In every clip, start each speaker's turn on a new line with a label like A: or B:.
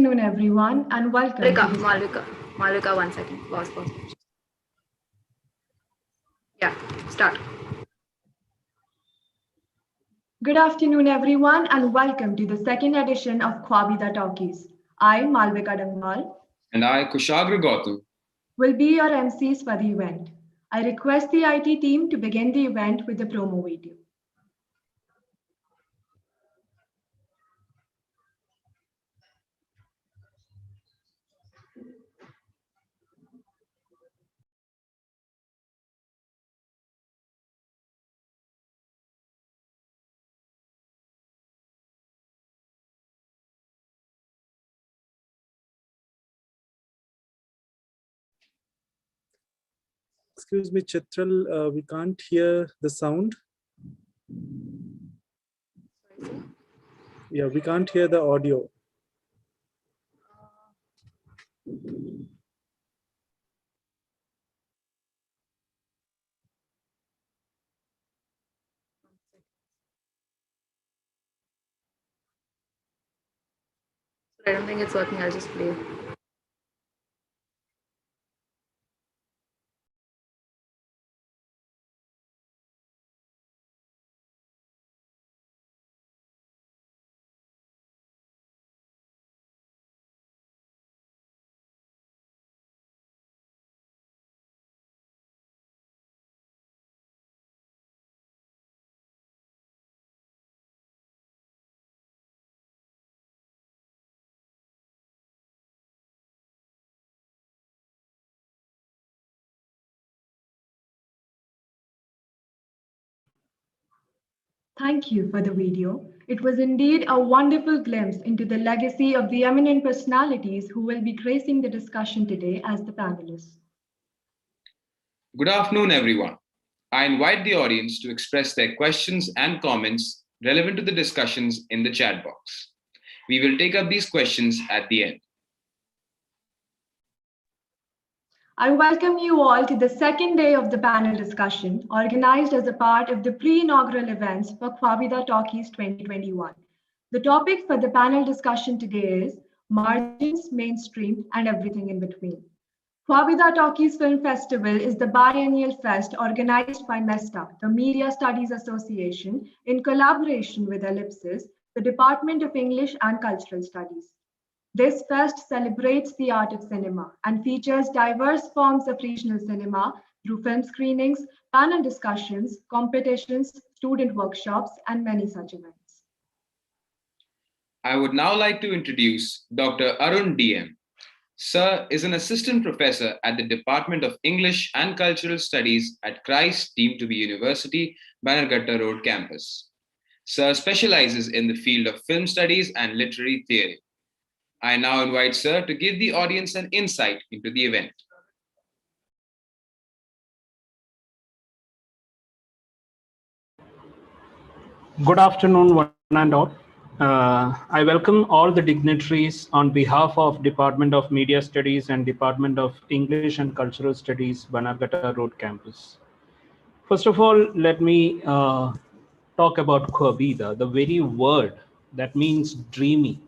A: afternoon, everyone, and welcome to this...
B: Malvika, 1 second. Pause. Yeah, start.
A: Good afternoon, everyone, and welcome to the second edition of KHWABEEDA Talkies. I, Malvika Dangwal,
C: and I, KHWABEEDA,
A: will be your MCs for the event. I request the IT team to begin the event with the promo video.
D: Excuse me, Chitral, we can't hear the sound. Yeah, we can't hear the audio.
B: I don't think it's working. I'll just play.
A: Thank you for the video. It was indeed a wonderful glimpse into the legacy of the eminent personalities who will be gracing the discussion today as the panelists.
C: Good afternoon, everyone. I invite the audience to express their questions and comments relevant to the discussions in the chat box. We will take up these questions at the end.
A: I welcome you all to the second day of the panel discussion, organized as a part of the pre-inaugural events for KHWABEEDA Talkies 2021. The topic for the panel discussion today is Margins, Mainstream, and Everything in Between. KHWABEEDA Talkies Film Festival is the biennial fest organized by MESTA, the Media Studies Association, in collaboration with Ellipsis, the Department of English and Cultural Studies. This fest celebrates the art of cinema and features diverse forms of regional cinema through film screenings, panel discussions, competitions, student workshops, and many such events.
C: I would now like to introduce Dr. Arun DM. Sir is an assistant professor at the Department of English and Cultural Studies at Christ deemed to be University, Bannerghatta Road campus. Sir specializes in the field of film studies and literary theory. I now invite Sir to give the audience an insight into the event.
E: Good afternoon, one and all. I welcome all the dignitaries on behalf of Department of Media Studies and Department of English and Cultural Studies, Bannerghatta Road campus. First of all, let me talk about KHWABEEDA, the very word that means dreamy.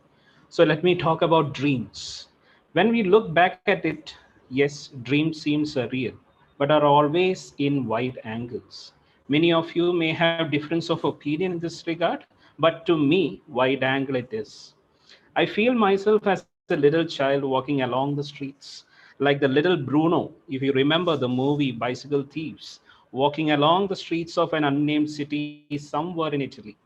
E: So let me talk about dreams. When we look back at it, yes, dreams seem surreal, but are always in wide angles. Many of you may have difference of opinion in this regard, but to me, wide angle it is. I feel myself as a little child walking along the streets, like the little Bruno, if you remember the movie Bicycle Thieves, walking along the streets of an unnamed city somewhere in Italy,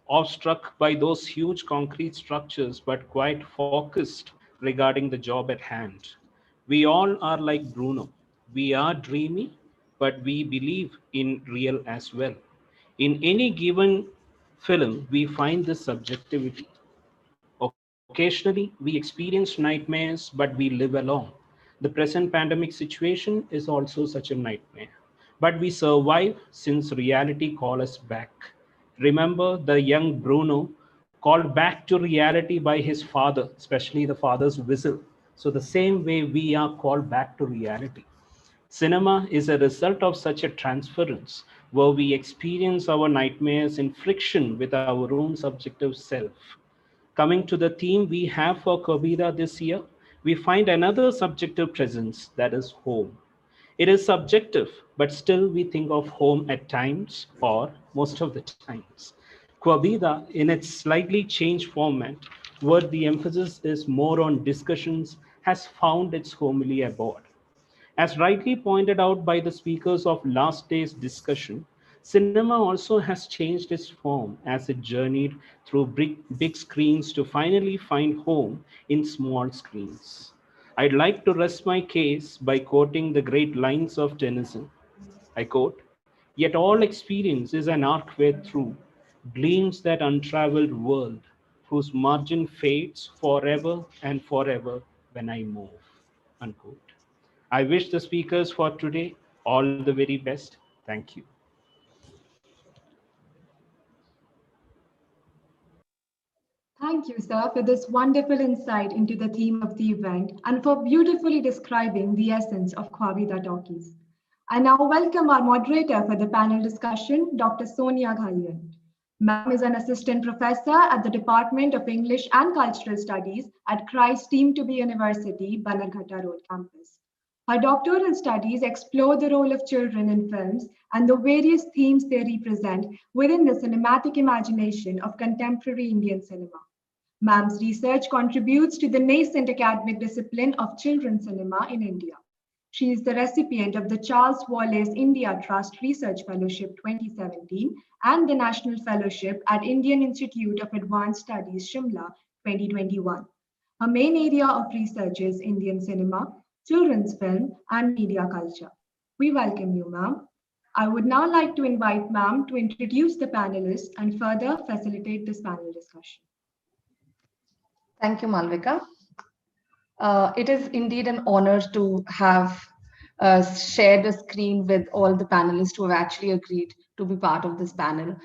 E: awestruck by those huge concrete structures, but quite focused regarding the job at hand. We all are like Bruno. We are dreamy, but we believe in real as well. In any given film, we find this subjectivity. Occasionally, we experience nightmares, but we live along. The present pandemic situation is also such a nightmare. But we survive since reality calls us back. Remember the young Bruno called back to reality by his father, especially the father's whistle. So the same way we are called back to reality. Cinema is a result of such a transference where we experience our nightmares in friction with our own subjective self. Coming to the theme we have for KHWABEEDA this year, we find another subjective presence, that is home. It is subjective, but still we think of home at times or most of the times. KHWABEEDA, in its slightly changed format, where the emphasis is more on discussions, has found its homily abode. As rightly pointed out by the speakers of last day's discussion, cinema also has changed its form as it journeyed through big screens to finally find home in small screens. I'd like to rest my case by quoting the great lines of Tennyson. I quote, "Yet all experience is an archway through, gleams that untraveled world, whose margin fades forever and forever when I move." Unquote. I wish the speakers for today all the very best. Thank you.
A: Thank you, sir, for this wonderful insight into the theme of the event and for beautifully describing the essence of KHWABEEDA Talkies. I now welcome our moderator for the panel discussion, Dr. Sonia Ghalian. Ma'am is an assistant professor at the Department of English and Cultural Studies at Christ Team to be University, Bannerghatta Road campus. Her doctoral studies explore the role of children in films and the various themes they represent within the cinematic imagination of contemporary Indian cinema. Ma'am's research contributes to the nascent academic discipline of children's cinema in India. She is the recipient of the Charles Wallace India Trust Research Fellowship 2017 and the National Fellowship at Indian Institute of Advanced Studies, Shimla 2021. Her main area of research is Indian cinema, children's film, and media culture. We welcome you, ma'am. I would now like to invite ma'am to introduce the panelists and further facilitate this panel discussion.
B: Thank you, Malvika. It is indeed an honor to have shared a screen with all the panelists who have actually agreed to be part of this panel.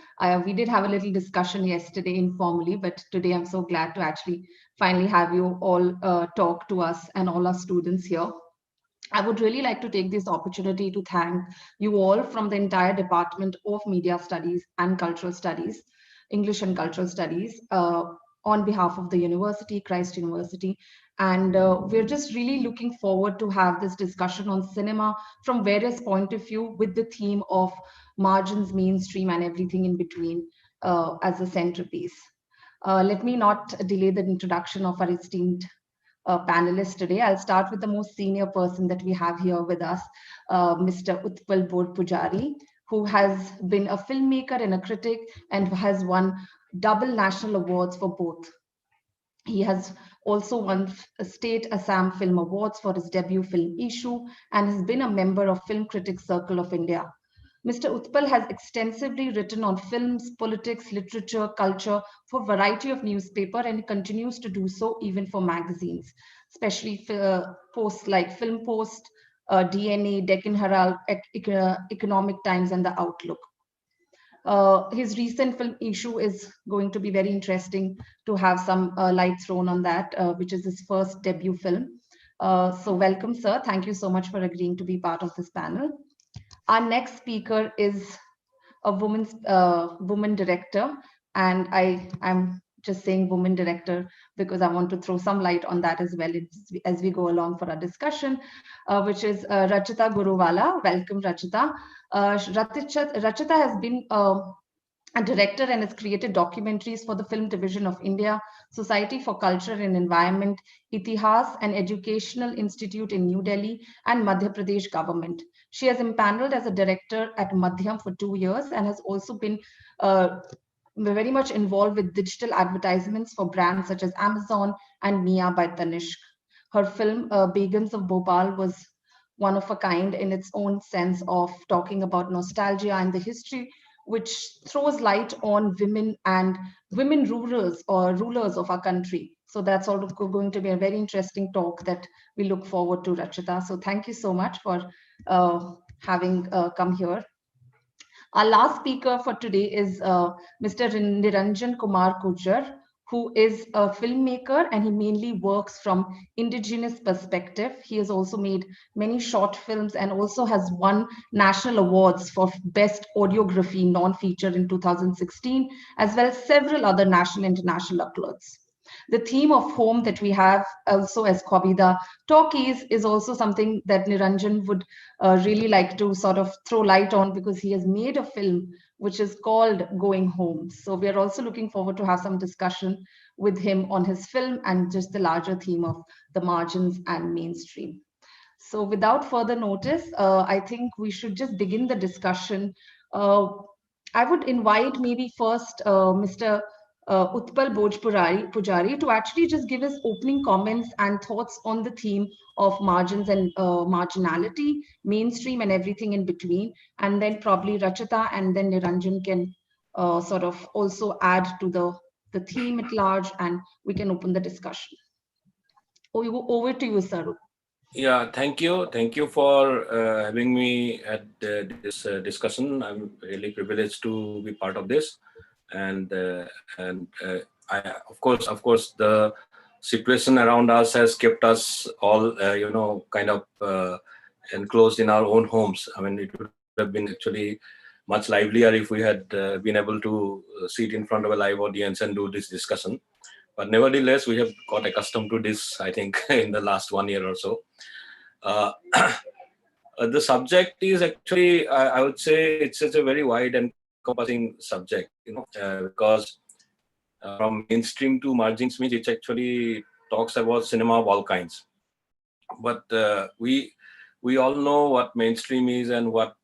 B: We did have a little discussion yesterday informally, but today I'm so glad to actually finally have you all talk to us and all our students here. I would really like to take this opportunity to thank you all from the entire Department of Media Studies and Cultural Studies, English and Cultural Studies, on behalf of the university, Christ University. And we're just really looking forward to have this discussion on cinema from various point of view with the theme of margins, mainstream, and everything in between as a centerpiece. Let me not delay the introduction of our esteemed panelists today. I'll start with the most senior person that we have here with us, Mr. Utpal Bod Pujari, who has been a filmmaker and a critic and has won double national awards for both. He has also won State Assam Film Awards for his debut film Issue and has been a member of Film Critics Circle of India. Mr. Utpal has extensively written on films, politics, literature, culture for a variety of newspapers, and he continues to do so even for magazines, especially posts like Film Post, DNA, Deccan Herald, Economic Times, and The Outlook. His recent film Issue is going to be very interesting to have some light thrown on that, which is his first debut film. So welcome, sir. Thank you so much for agreeing to be part of this panel. Our next speaker is a woman director, and I'm just saying woman director because I want to throw some light on that as well as we go along for our discussion, which is Rachita Guruwala. Welcome, Rachita. Rachita has been a director and has created documentaries for the Film Division of India, Society for Culture and Environment, Itihas, an educational institute in New Delhi, and Madhya Pradesh government. She has impaneled as a director at Madhyam for 2 years and has also been very much involved with digital advertisements for brands such as Amazon and Mia by Tanishq. Her film Begums of Bhopal was one of a kind in its own sense of talking about nostalgia and the history, which throws light on women and women rulers of our country. So that's all going to be a very interesting talk that we look forward to, Rachita. So thank you so much for having come here. Our last speaker for today is Mr. Niranjan Kumar Kujar, who is a filmmaker and he mainly works from indigenous perspective. He has also made many short films and also has won national awards for best audiography non-feature in 2016, as well as several other national and international accolades. The theme of home that we have also as KHWABEEDA Talkies is also something that Niranjan would really like to sort of throw light on, because he has made a film which is called Going Home. So we are also looking forward to have some discussion with him on his film and just the larger theme of the margins and mainstream. So without further notice, I think we should just begin the discussion. I would invite maybe first Mr. Utpal Pujari to actually just give his opening comments and thoughts on the theme of margins and marginality, mainstream and everything in between. And then probably Rachita and then Niranjan can sort of also add to the theme at large, and we can open the discussion. Over to you, Saru.
F: Yeah, thank you. Thank you for having me at this discussion. I'm really privileged to be part of this, and I, of course, the situation around us has kept us all, kind of enclosed in our own homes. I mean, it would have been actually much livelier if we had been able to sit in front of a live audience and do this discussion. But nevertheless, we have got accustomed to this, I think, in the last 1 year or so. The subject is actually, I would say, it's a very wide and encompassing subject, because from mainstream to margins means it actually talks about cinema of all kinds. But we all know what mainstream is and what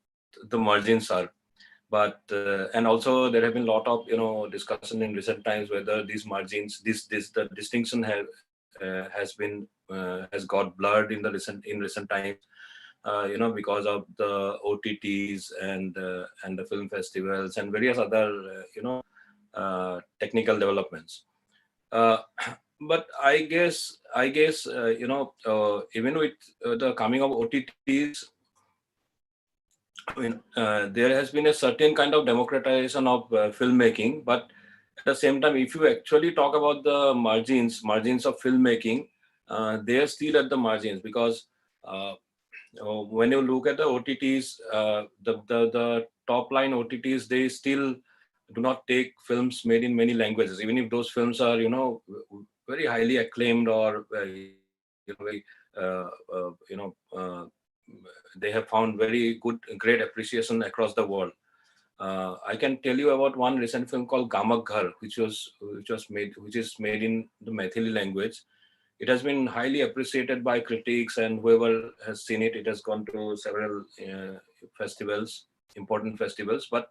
F: the margins are. But and also there have been a lot of discussion in recent times whether these margins, the distinction has got blurred in recent times, because of the OTTs and the film festivals and various other technical developments. But I guess even with the coming of OTTs, I mean, there has been a certain kind of democratization of filmmaking, but at the same time, if you actually talk about the margins of filmmaking, they are still at the margins, because when you look at the OTTs, the top line OTTs, they still do not take films made in many languages, even if those films are very highly acclaimed or they have found very great appreciation across the world. I can tell you about one recent film called Gamak Ghar, which is made in the Maithili language. It has been highly appreciated by critics, and whoever has seen it, it has gone to several festivals, important festivals. But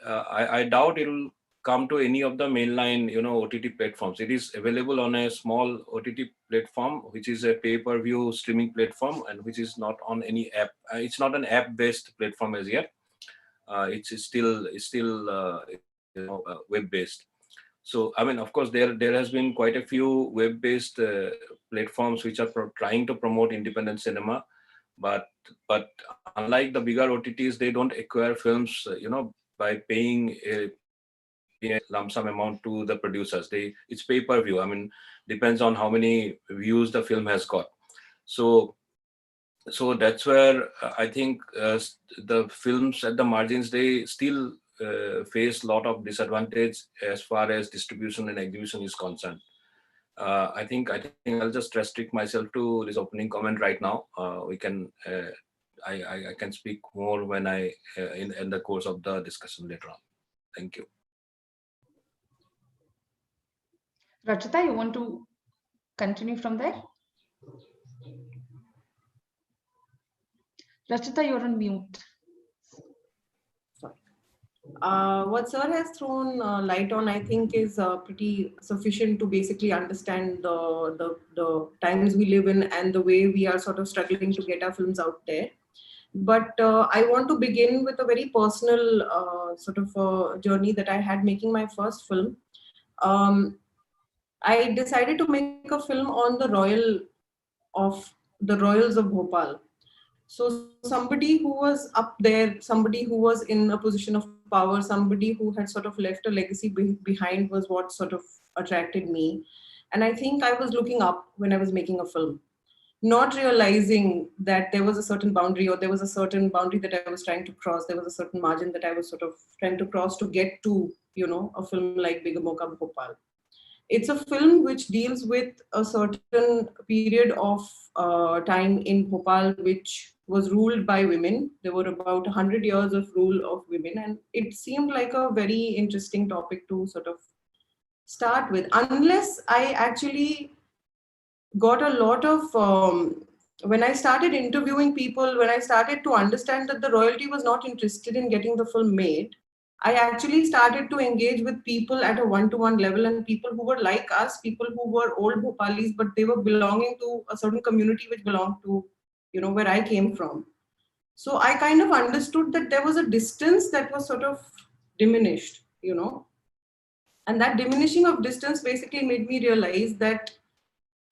F: I doubt it will come to any of the mainline OTT platforms. It is available on a small OTT platform, which is a pay-per-view streaming platform, and which is not on any app. It's not an app-based platform as yet. It's still web-based. So I mean, of course, there has been quite a few web-based platforms which are trying to promote independent cinema, but unlike the bigger OTTs, they don't acquire films by paying a lump sum amount to the producers. It's pay-per-view. I mean, depends on how many views the film has got. So that's where I think the films at the margins, they still face a lot of disadvantage as far as distribution and exhibition is concerned. I think I'll just restrict myself to this opening comment right now. We can I can speak more when in the course of the discussion later on. Thank you.
B: Rachita, you want to continue from there? Rachita, you're on mute.
G: What Sir has thrown light on, I think, is pretty sufficient to basically understand the times we live in and the way we are sort of struggling to get our films out there. But I want to begin with a very personal sort of journey that I had making my first film. I decided to make a film on the royals of Bhopal. So somebody who was up there, somebody who was in a position of power, somebody who had sort of left a legacy behind was what sort of attracted me. And I think I was looking up when I was making a film, not realizing that there was a certain boundary, or there was a certain boundary that I was trying to cross. There was a certain margin that I was sort of trying to cross to get to, a film like Big Mocha Bhopal. It's a film which deals with a certain period of time in Bhopal, which was ruled by women. There were about 100 years of rule of women, and it seemed like a very interesting topic to sort of start with, unless I actually got a lot of when I started interviewing people, when I started to understand that the royalty was not interested in getting the film made, I actually started to engage with people at a one-to-one level, and people who were like us, people who were old Bhopalis, but they were belonging to a certain community which belonged to, you know, where I came from. So I kind of understood that there was a distance that was sort of diminished, you know, and that diminishing of distance basically made me realize that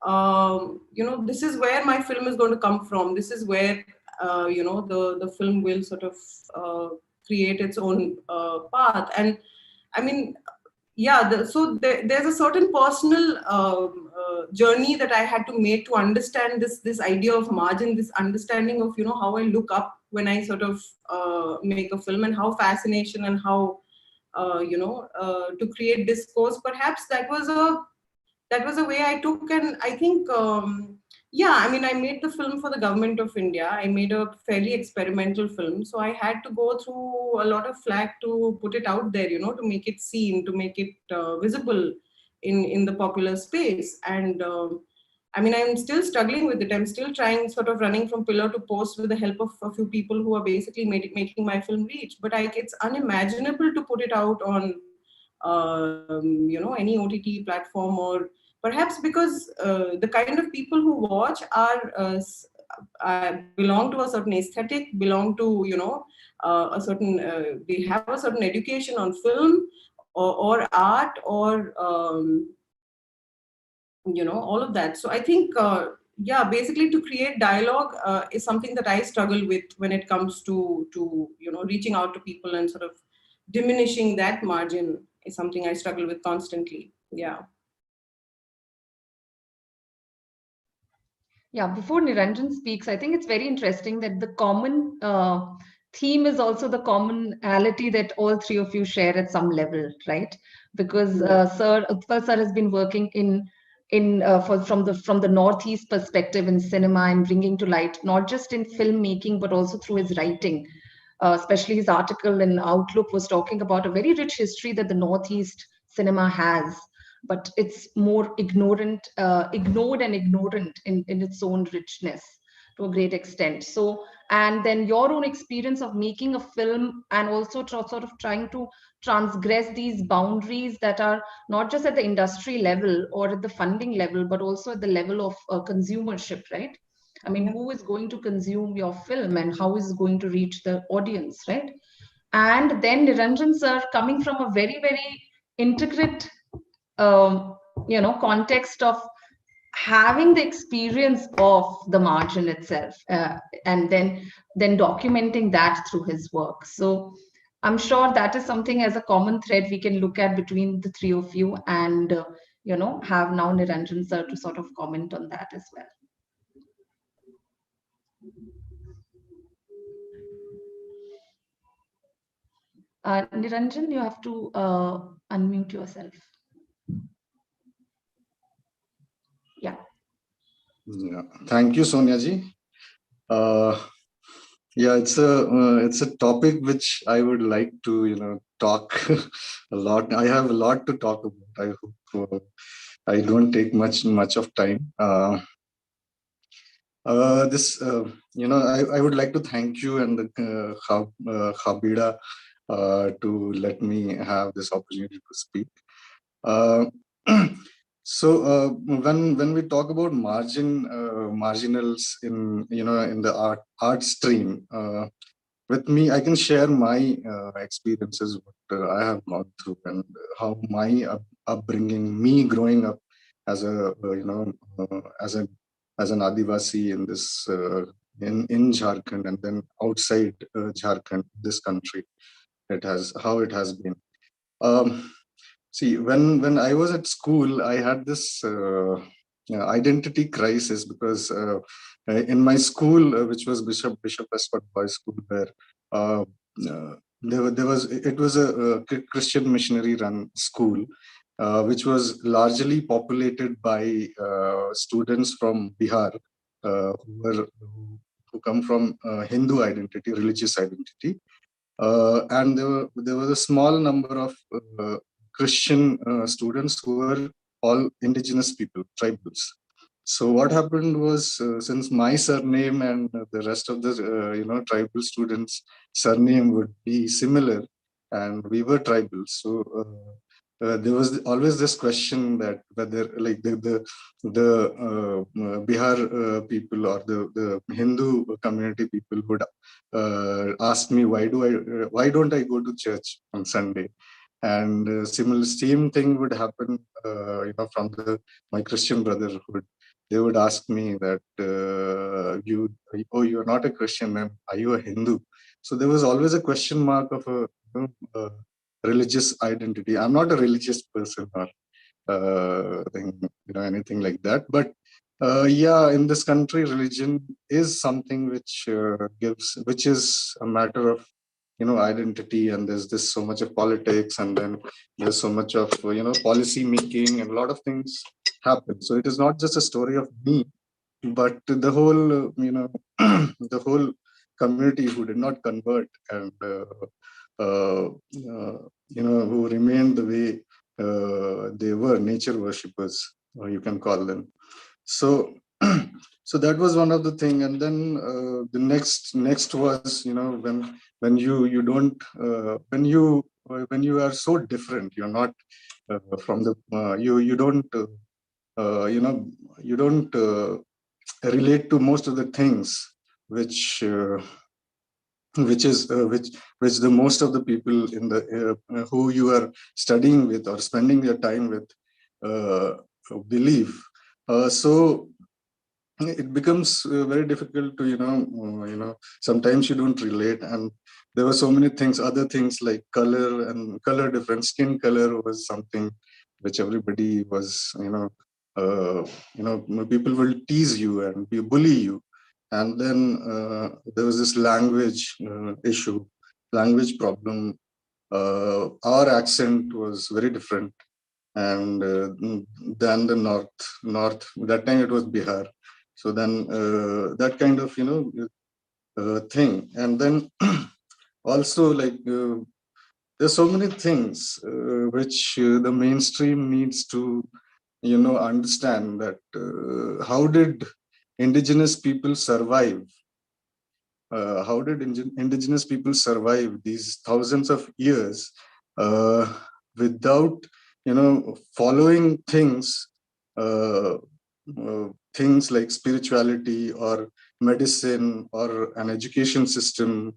G: you know, this is where my film is going to come from. This is where, you know, the film will sort of create its own path. And I mean, yeah, there's a certain personal journey that I had to make to understand this idea of margin, this understanding of, you know, how I look up when I sort of make a film, and how fascination and how, you know, to create discourse. Perhaps that was a way I took, and I think, yeah, I mean, I made the film for the government of India. I made a fairly experimental film, so I had to go through a lot of flack to put it out there, you know, to make it seen, to make it visible in the popular space. And I mean, I'm still struggling with it. I'm still trying, sort of running from pillar to post with the help of a few people who are basically making my film reach. But it's unimaginable to put it out on you know, any OTT platform, or perhaps because the kind of people who watch are belong to a certain aesthetic, belong to, you know, a certain they have a certain education on film or art, or you know, all of that. So I think yeah, basically to create dialogue is something that I struggle with when it comes to you know, reaching out to people, and sort of diminishing that margin is something I struggle with constantly. Yeah.
B: Yeah, before Niranjan speaks, I think it's very interesting that the common theme is also the commonality that all three of you share at some level, right? Because Sir Utpal sir has been working from the Northeast perspective in cinema, and bringing to light not just in filmmaking but also through his writing. Especially his article in Outlook was talking about a very rich history that the Northeast cinema has, but it's more ignored and ignorant in its own richness to a great extent. So, and then your own experience of making a film, and also sort of trying to transgress these boundaries that are not just at the industry level or at the funding level, but also at the level of consumership, right? I mean, who is going to consume your film, and how is it going to reach the audience, right? And then Niranjan sir, coming from a very, very intricate you know, context of having the experience of the margin itself, and then documenting that through his work. So I'm sure that is something as a common thread we can look at between the three of you, and you know, have now Niranjan sir to sort of comment on that as well. Niranjan, you have to unmute yourself. Yeah.
H: Yeah. Thank you, Sonia ji. Yeah, it's a topic which I would like to, you know, talk a lot. I have a lot to talk about. I hope I don't take much of time. You know, I would like to thank you and the KHWABEEDA to let me have this opportunity to speak. So when we talk about marginals in, you know, in the art stream, with me, I can share my experiences, what I have gone through, and how my upbringing, me growing up as a you know, as an Adivasi in this in Jharkhand, and then outside Jharkhand, this country, how it has been. See, when I was at school, I had this identity crisis, because in my school, which was Bishop Escott Boys School, where it was a Christian missionary run school, which was largely populated by students from Bihar, who come from Hindu identity, religious identity. And there was a small number of Christian students who were all indigenous people, tribals. So what happened was, since my surname and the rest of the tribal students' surname would be similar, and we were tribal, so there was always this question that whether like the Bihar people or the Hindu community people would ask me why don't I go to church on Sunday, and same thing would happen from my Christian brotherhood. They would ask me that you're not a Christian, then are you a Hindu? So there was always a question mark of a religious identity. I'm not a religious person or anything like that, but yeah, in this country, religion is something which is a matter of identity, and there's this so much of politics, and then there's so much of policy making, and a lot of things happen. So it is not just a story of me, but the whole the whole community who did not convert, and who remained the way they were, nature worshippers, you can call them. So so that was one of the thing. And then the next was when you don't when you are so different, you're not from the you don't you don't relate to most of the things which which the most of the people in the who you are studying with or spending your time with believe. So it becomes very difficult to sometimes you don't relate, and there were so many things, other things like color and color difference. Skin color was something which everybody was people will tease you and bully you. And then there was this language issue, language problem. Our accent was very different, and than the north. That time it was Bihar. So then that kind of thing. And then also like there's so many things which the mainstream needs to understand, that how did indigenous people survive? How did indigenous people survive these thousands of years without following things like spirituality or medicine or an education system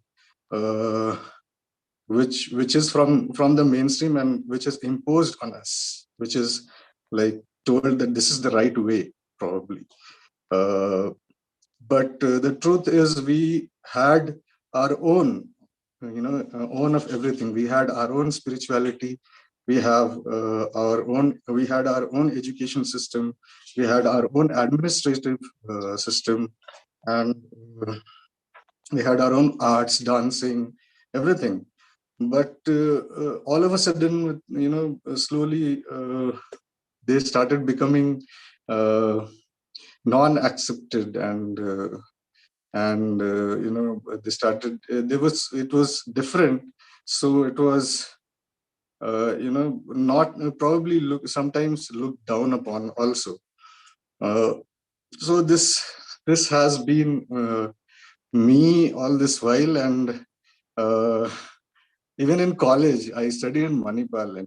H: which is from the mainstream, and which is imposed on us, which is like told that this is the right way, probably. But the truth is, we had our own, own of everything. We had our own spirituality. We have we had our own education system. We had our own administrative system, and we had our own arts, dancing, everything. But all of a sudden, slowly they started becoming non-accepted, and they started. It was different, so it was not probably sometimes looked down upon also. So this has been me all this while, and even in college, I studied in Manipal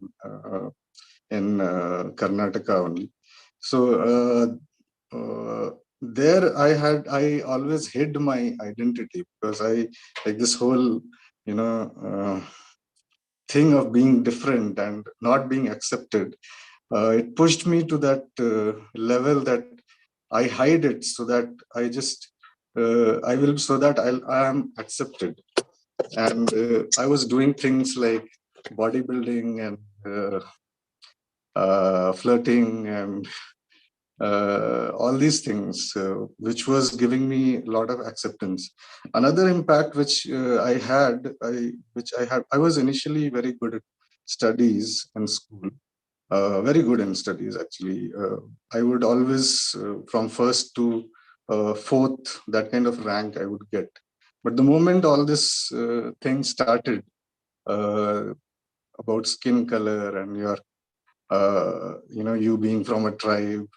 H: in Karnataka only. So there I always hid my identity, because I like this whole thing of being different and not being accepted. It pushed me to that level that I hide it, so that I just so that I am accepted. And I was doing things like bodybuilding and flirting and all these things, which was giving me a lot of acceptance. Another impact which I was initially very good at studies in school, very good in studies, actually. I would always, from first to fourth, that kind of rank I would get. But the moment all this thing started about skin color and your, you being from a tribe,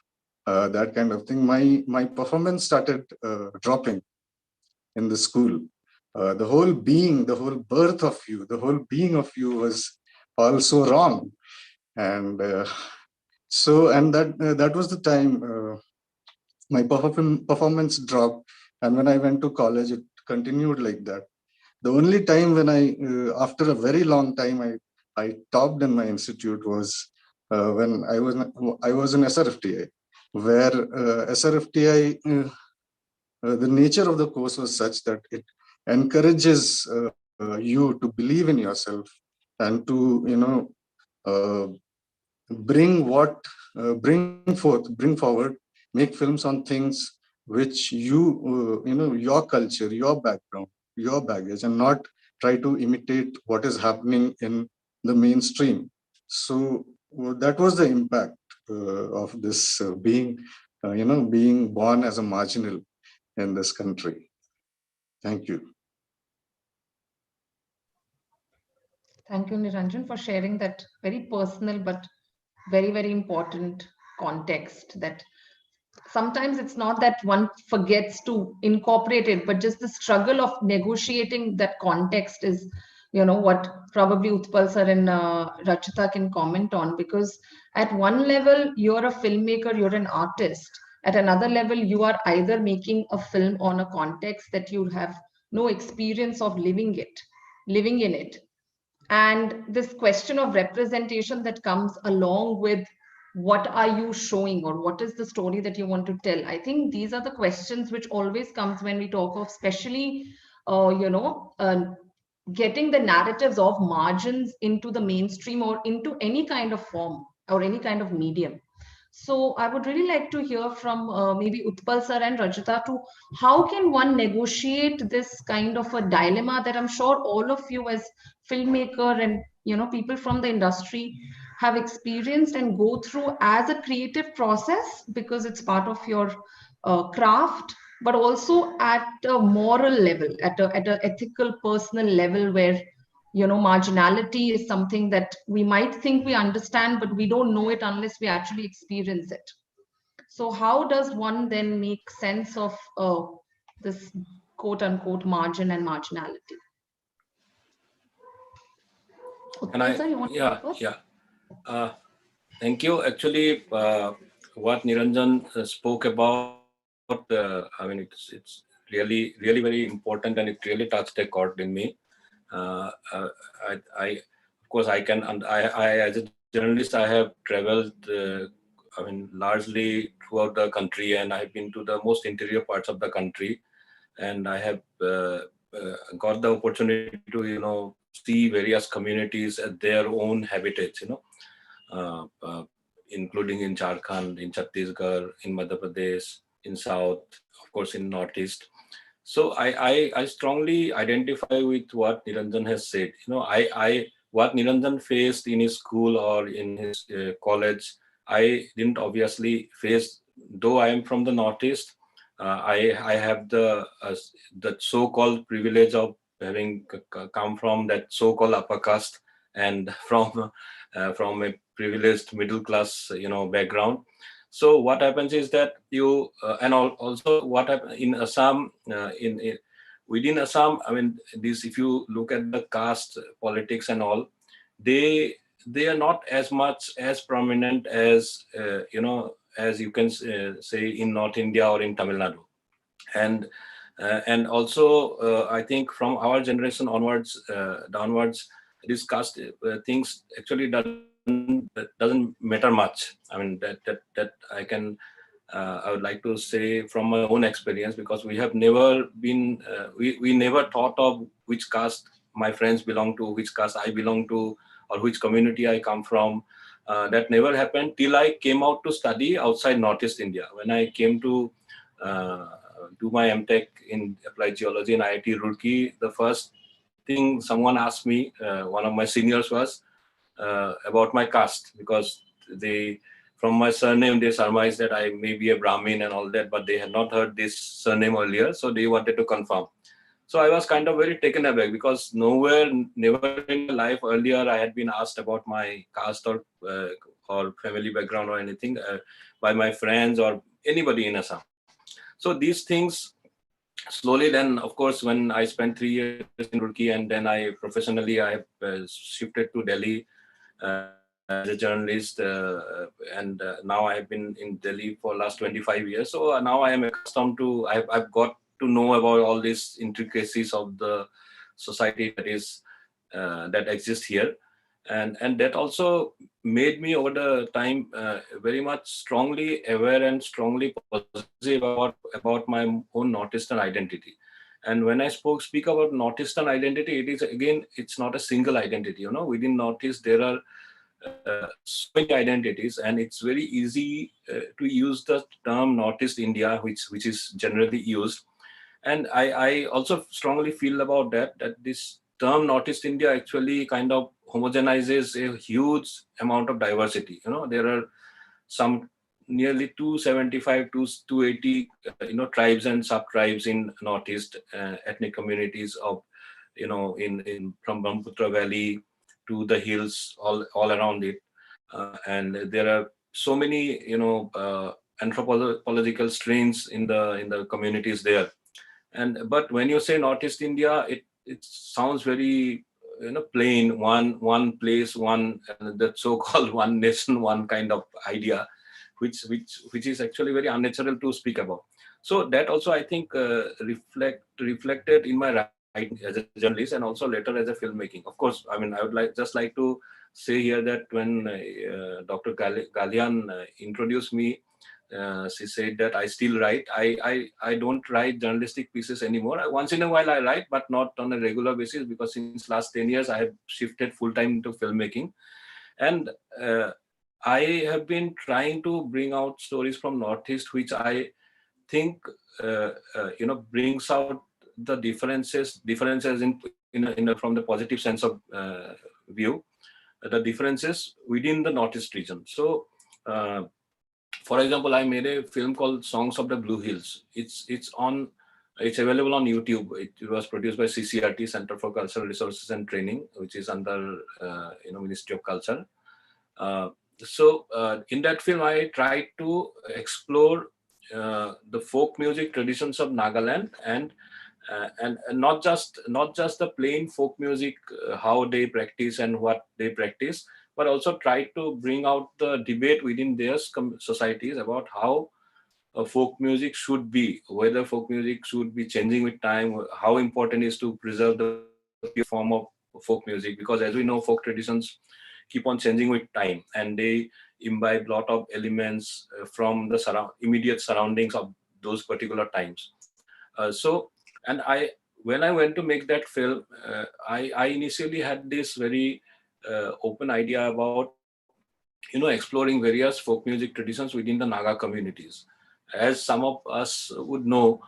H: that kind of thing, my performance started dropping in the school. The whole being, the whole birth of you, the whole being of you was also wrong. And and that was the time my performance dropped. And when I went to college, it continued like that. The only time when after a very long time, I topped in my institute was when I was in SRFTI, where SRFTI, the nature of the course was such that it encourages you to believe in yourself and to uh, bring forward, make films on things which your culture, your background, your baggage, and not try to imitate what is happening in the mainstream. So that was the impact of this being born as a marginal in this country. Thank you.
B: Thank you, Niranjan, for sharing that very personal but very, very important context. That sometimes it's not that one forgets to incorporate it, but just the struggle of negotiating that context is, what probably Utpal sir and Rachita can comment on. Because at one level, you're a filmmaker, you're an artist. At another level, you are either making a film on a context that you have no experience of living in it, and this question of representation that comes along with what are you showing, or what is the story that you want to tell. I think these are the questions which always comes when we talk of, especially getting the narratives of margins into the mainstream or into any kind of form or any kind of medium. So I would really like to hear from maybe Utpal sir and Rajita to how can one negotiate this kind of a dilemma that I'm sure all of you as filmmaker and people from the industry have experienced and go through as a creative process, because it's part of your craft, but also at a moral level, at a ethical personal level, where marginality is something that we might think we understand, but we don't know it unless we actually experience it. So how does one then make sense of this quote unquote margin and marginality?
F: And
B: Sir, you want to go first?
F: thank you. Actually, what Niranjan spoke about, it's really, really very important, and it really touched a chord in me. Of course, I can, and I as a journalist, I have traveled, largely throughout the country, and I've been to the most interior parts of the country, and I have got the opportunity to, see various communities at their own habitats, including in Jharkhand, in Chhattisgarh, in Madhya Pradesh, in South, of course, in Northeast. So I strongly identify with what Niranjan has said. What Niranjan faced in his school or in his college, I didn't obviously face. Though I am from the Northeast, I have the so-called privilege of having come from that so-called upper caste, and from a privileged middle class background. So what happens is that you and also what happens in Assam, within Assam, this, if you look at the caste politics and all, they are not as much as prominent as as you can say in North India or in Tamil Nadu. And also I think from our generation onwards, downwards, this caste things actually doesn't matter much. That I would like to say from my own experience, because we have never been we never thought of which caste my friends belong to, which caste I belong to, or which community I come from. That never happened till I came out to study outside Northeast India. When I came to do my MTech in applied geology in IIT Roorkee, the first thing someone asked me, one of my seniors, was about my caste, because they, from my surname, they surmised that I may be a Brahmin and all that, but they had not heard this surname earlier, so they wanted to confirm. So I was kind of very taken aback, because never in my life earlier I had been asked about my caste or family background or anything by my friends or anybody in Assam. So these things slowly, then of course, when I spent 3 years in Roorkee, and then I have shifted to Delhi as a journalist, and now I have been in Delhi for last 25 years. So now I am accustomed to, I've got to know about all these intricacies of the society that exists here. And that also made me over the time very much strongly aware and strongly positive about my own Northeastern identity. And when I speak about Northeastern identity, it is, again, it's not a single identity. Within Northeast there are so many identities, and it's very easy to use the term Northeast India, which is generally used. And I also strongly feel about that this term Northeast India actually kind of homogenizes a huge amount of diversity. There are some nearly 275 to 280 tribes and sub-tribes in Northeast, ethnic communities of in from Brahmaputra Valley to the hills all around it, and there are so many anthropological strains in the communities there. But when you say Northeast India, it sounds very plain, one place, one, that so-called one nation, one kind of idea, which is actually very unnatural to speak about. So that also, I think, reflected in my writing as a journalist, and also later as a filmmaking. Of course, I mean, I would just like to say here that when Dr. Galian introduced me, she said that I still write. I don't write journalistic pieces anymore. Once in a while I write, but not on a regular basis, because since last 10 years I have shifted full-time into filmmaking. And I have been trying to bring out stories from Northeast, which I think brings out the differences from the positive sense of view, the differences within the Northeast region. So for example, I made a film called Songs of the Blue Hills. It's available on YouTube. It was produced by CCRT, Center for Cultural Resources and Training, which is under Ministry of Culture. So in that film, I tried to explore the folk music traditions of Nagaland, and not just the plain folk music, how they practice and what they practice, but also try to bring out the debate within their societies about how folk music should be, whether folk music should be changing with time, how important it is to preserve the pure form of folk music, because as we know, folk traditions keep on changing with time, and they imbibe a lot of elements from the immediate surroundings of those particular times. When I went to make that film, I initially had this very open idea about exploring various folk music traditions within the Naga communities. As some of us would know,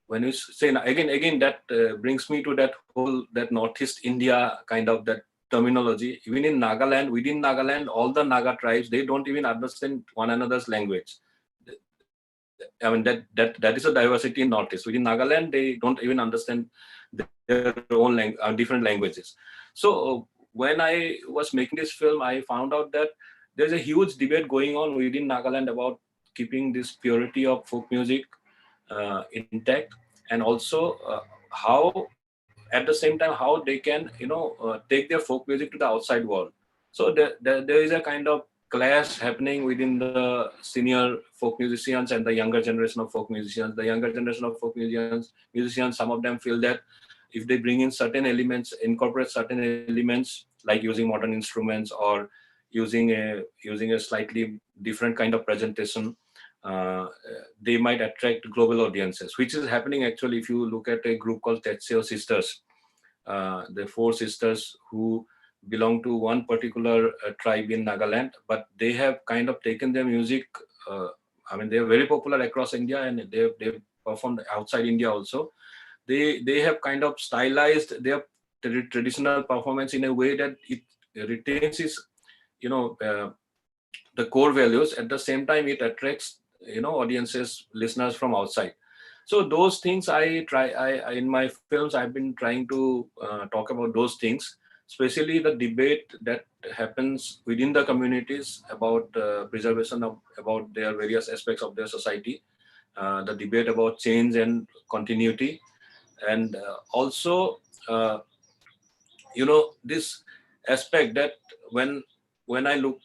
F: when you say again that brings me to that Northeast India kind of that terminology. Even in Nagaland, within Nagaland, all the Naga tribes, they don't even understand one another's language. I mean, that is a diversity in Northeast. Within Nagaland, they don't even understand their own different languages. So when I was making this film, I found out that there's a huge debate going on within Nagaland about keeping this purity of folk music intact, and also how, at the same time, how they can take their folk music to the outside world. So there is a kind of clash happening within the senior folk musicians and the younger generation of folk musicians. The younger generation of folk musicians, some of them feel that if they bring in certain elements, incorporate certain elements, like using modern instruments or using a slightly different kind of presentation, they might attract global audiences, which is happening actually. If you look at a group called Tetseo Sisters, the 4 sisters who belong to one particular tribe in Nagaland, but they have kind of taken their music. I mean, they are very popular across India, and they've performed outside India also. They have kind of stylized their traditional performance in a way that it retains its the core values. At the same time, it attracts, audiences, listeners from outside. So those things I in my films, I've been trying to talk about those things, especially the debate that happens within the communities about preservation of, about their various aspects of their society, the debate about change and continuity, and also uh, this aspect that when I look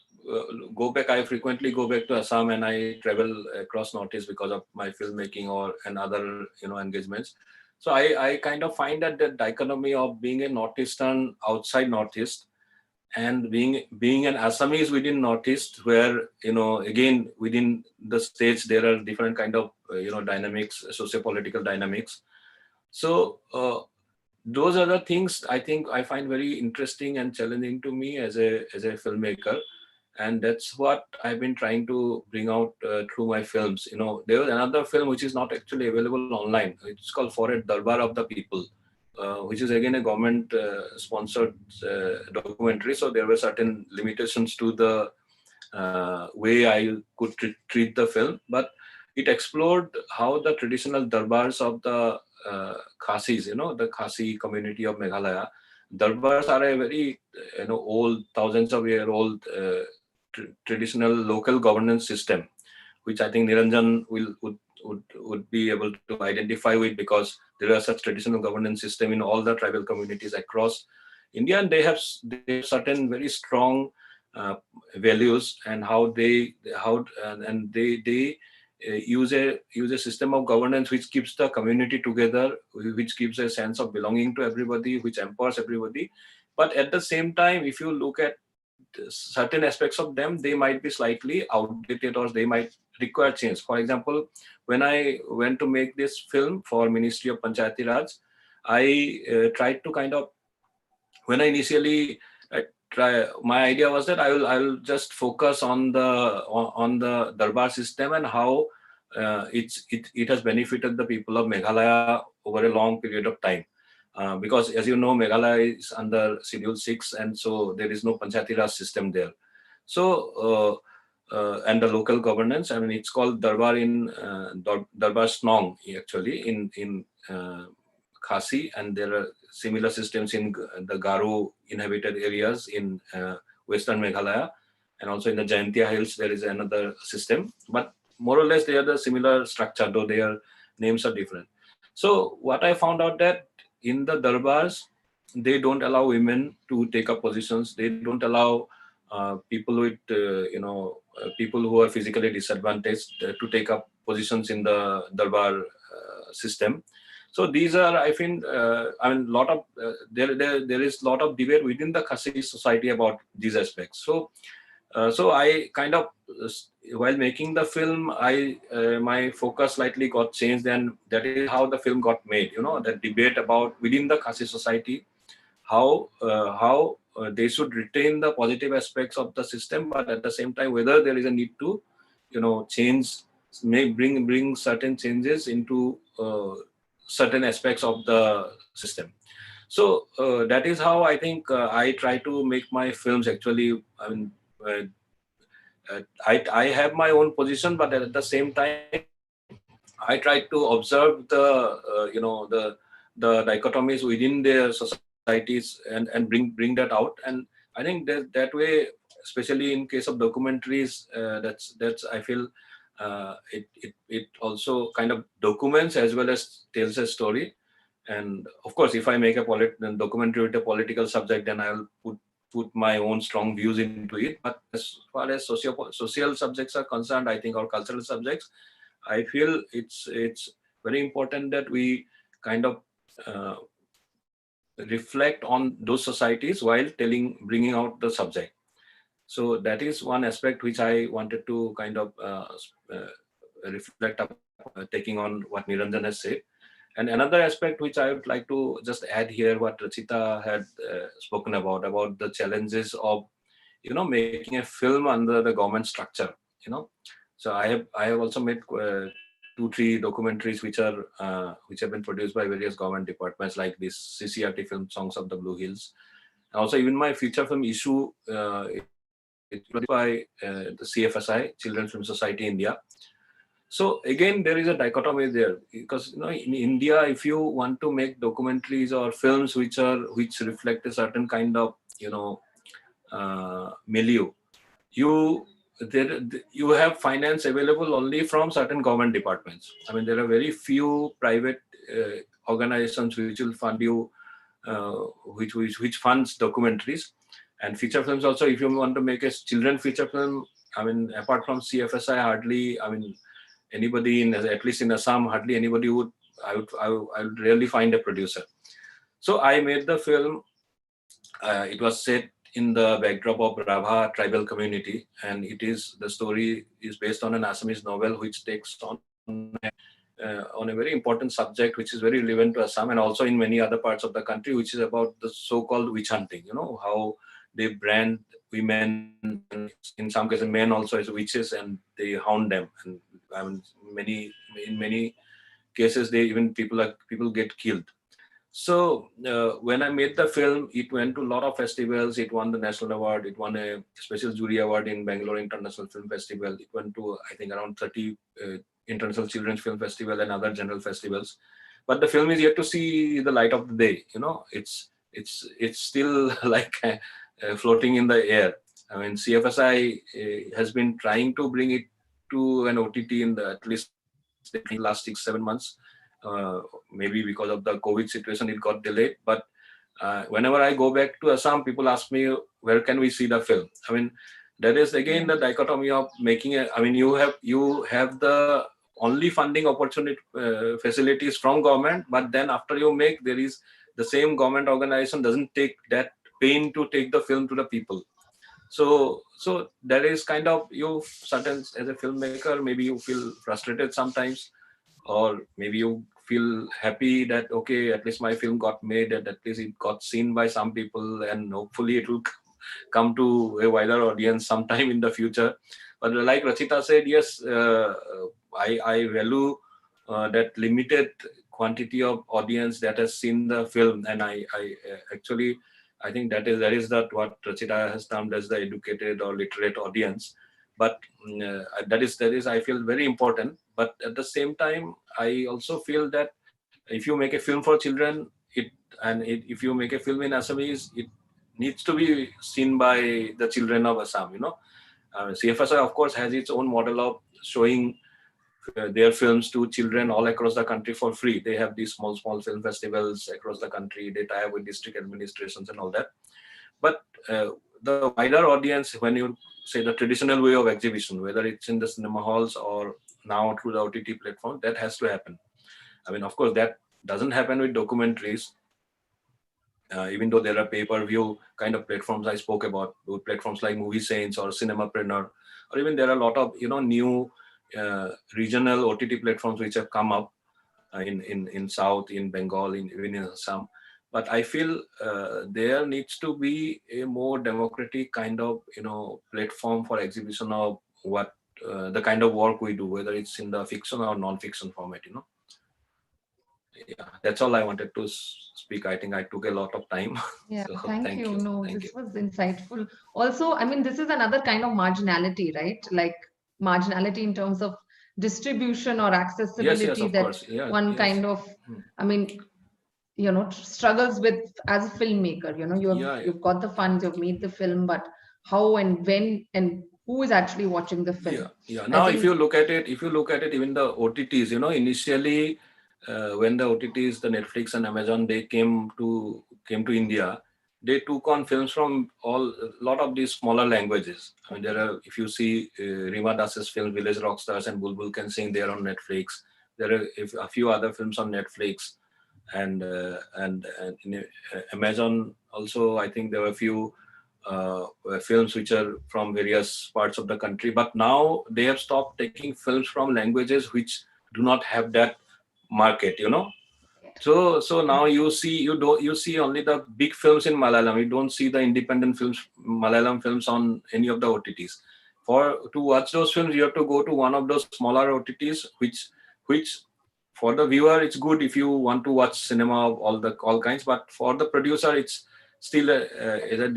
F: go back, I frequently go back to Assam and I travel across Northeast because of my filmmaking or and other engagements. So I kind of find that the dichotomy of being a Northeastern outside Northeast and being an Assamese within Northeast, where again within the states there are different kind of dynamics, socio-political dynamics. So those are the things I think I find very interesting and challenging to me as a filmmaker, and that's what I've been trying to bring out through my films. There was another film which is not actually available online. It's called For a Darbar of the People, which is again a government sponsored documentary. So there were certain limitations to the way I could treat the film, but it explored how the traditional darbars of the Khasis, the Khasi community of Meghalaya. Darbars are a very, old, thousands of year old traditional local governance system, which I think Niranjan would be able to identify with, because there are such traditional governance system in all the tribal communities across India, and they have certain very strong uh, values, and how they use a system of governance which keeps the community together, which gives a sense of belonging to everybody, which empowers everybody. But at the same time, if you look at certain aspects of them, they might be slightly outdated or they might require change. For example, when I went to make this film for Ministry of Panchayati Raj, I tried to kind of, when I initially my idea was that I'll just focus on the Darbar system and how it has benefited the people of Meghalaya over a long period of time. Because as you know, Meghalaya is under Schedule 6, and so there is no Panchayati Raj system there. So, and the local governance, I mean, it's called Darbar in Darbar Snong, actually, in Khasi, and there are similar systems in the Garo inhabited areas in Western Meghalaya, and also in the Jaintia Hills, there is another system. But more or less, they are the similar structure, though their names are different. So what I found out that in the darbars, they don't allow women to take up positions. They don't allow people with, people who are physically disadvantaged to take up positions in the darbar system. So these are, I think, I mean, lot of there is lot of debate within the Khasi society about these aspects. So I kind of, while making the film, my focus slightly got changed, and that is how the film got made. The debate about within the Khasi society, how they should retain the positive aspects of the system, but at the same time, whether there is a need to, change, may bring certain changes into certain aspects of the system. So that is how I think I try to make my films. Actually, I mean, I have my own position, but at the same time, I try to observe the the dichotomies within their societies, and bring that out. And I think that way, especially in case of documentaries, that's I feel it also kind of documents as well as tells a story. And of course, if I make a documentary with a political subject, then I'll put my own strong views into it. But as far as social subjects are concerned, I think, or cultural subjects, I feel it's very important that we kind of uh, reflect on those societies while bringing out the subject. So that is one aspect which I wanted to kind of reflect upon, taking on what Niranjan has said. And another aspect which I would like to just add here, what Rachita had spoken about the challenges of, making a film under the government structure, So I have also made 2-3 documentaries which have been produced by various government departments, like this CCRT film, Songs of the Blue Hills. And also even my feature film Issue it's by the CFSI, Children's Film Society India. So again, there is a dichotomy there, because in India, if you want to make documentaries or films which reflect a certain kind of milieu, you have finance available only from certain government departments. I mean, there are very few private organizations which will fund you, which funds documentaries and feature films. Also, if you want to make a children feature film, I mean, apart from CFSI, hardly, I mean, anybody at least in Assam, hardly anybody would. I would rarely find a producer. So I made the film. It was set in the backdrop of Rabha tribal community, and the story is based on an Assamese novel which takes on a very important subject which is very relevant to Assam and also in many other parts of the country, which is about the so-called witch hunting. How they brand women, and in some cases men also, as witches, and they hound them. And I mean, in many cases, people get killed. So when I made the film, it went to a lot of festivals. It won the national award. It won a special jury award in Bangalore International Film Festival. It went to, I think, around 30 International Children's Film Festival and other general festivals. But the film is yet to see the light of the day. It's still like floating in the air. I mean, CFSI has been trying to bring it to an OTT in at least the last 6-7 months. Maybe because of the COVID situation, it got delayed. But whenever I go back to Assam, people ask me, where can we see the film? I mean, that is again the dichotomy of making I mean, you have the only funding opportunity facilities from government, but then after you make, there is the same government organization doesn't take that pain to take the film to the people. So there is kind of, as a filmmaker, maybe you feel frustrated sometimes, or maybe you feel happy that, okay, at least my film got made, and at least it got seen by some people, and hopefully it will come to a wider audience sometime in the future. But like Rachita said, yes, I value that limited quantity of audience that has seen the film, and I actually I think that is what Rachita has termed as the educated or literate audience. But that is I feel very important. But at the same time, I also feel that if you make a film for children, if you make a film in Assamese, it needs to be seen by the children of Assam. CFSI, of course, has its own model of showing their films to children all across the country for free. They have these small film festivals across the country. They tie up with district administrations and all that. But the wider audience, when you say the traditional way of exhibition, whether it's in the cinema halls or now through the OTT platform, that has to happen. I mean, of course, that doesn't happen with documentaries. Even though there are pay-per-view kind of platforms I spoke about, platforms like Movie Saints or Cinemapreneur, or even there are a lot of new regional OTT platforms which have come up in South, in Bengal, even in Assam. But I feel there needs to be a more democratic kind of platform for exhibition of what the kind of work we do, whether it's in the fiction or non-fiction format. Yeah, that's all I wanted to speak. I think I took a lot of time.
B: Yeah,
F: So,
B: thank you. No,
F: Thank
B: this
F: you.
B: was insightful. Also, I mean, this is another kind of marginality, right? Like marginality in terms of distribution or accessibility
F: Yes, of
B: that
F: course. Yeah,
B: one
F: yes.
B: kind of, I mean, struggles with as a filmmaker. You've got the funds, you've made the film, but how and when and who is actually watching the film?
F: Yeah. Now, if you look at it, even the OTTs, initially when the OTTs, the Netflix and Amazon, they came to India, they took on films from a lot of these smaller languages. I mean, there are, if you see Rima Das's film Village Rockstars and Bulbul Can Sing, there on Netflix. There are a few other films on Netflix, and in Amazon also. I think there were a few films which are from various parts of the country, but now they have stopped taking films from languages which do not have that market. So now you see only the big films in Malayalam. You don't see the independent films, Malayalam films on any of the OTTs. To watch those films, you have to go to one of those smaller OTTs, which for the viewer it's good if you want to watch cinema of all kinds, but for the producer it's still is a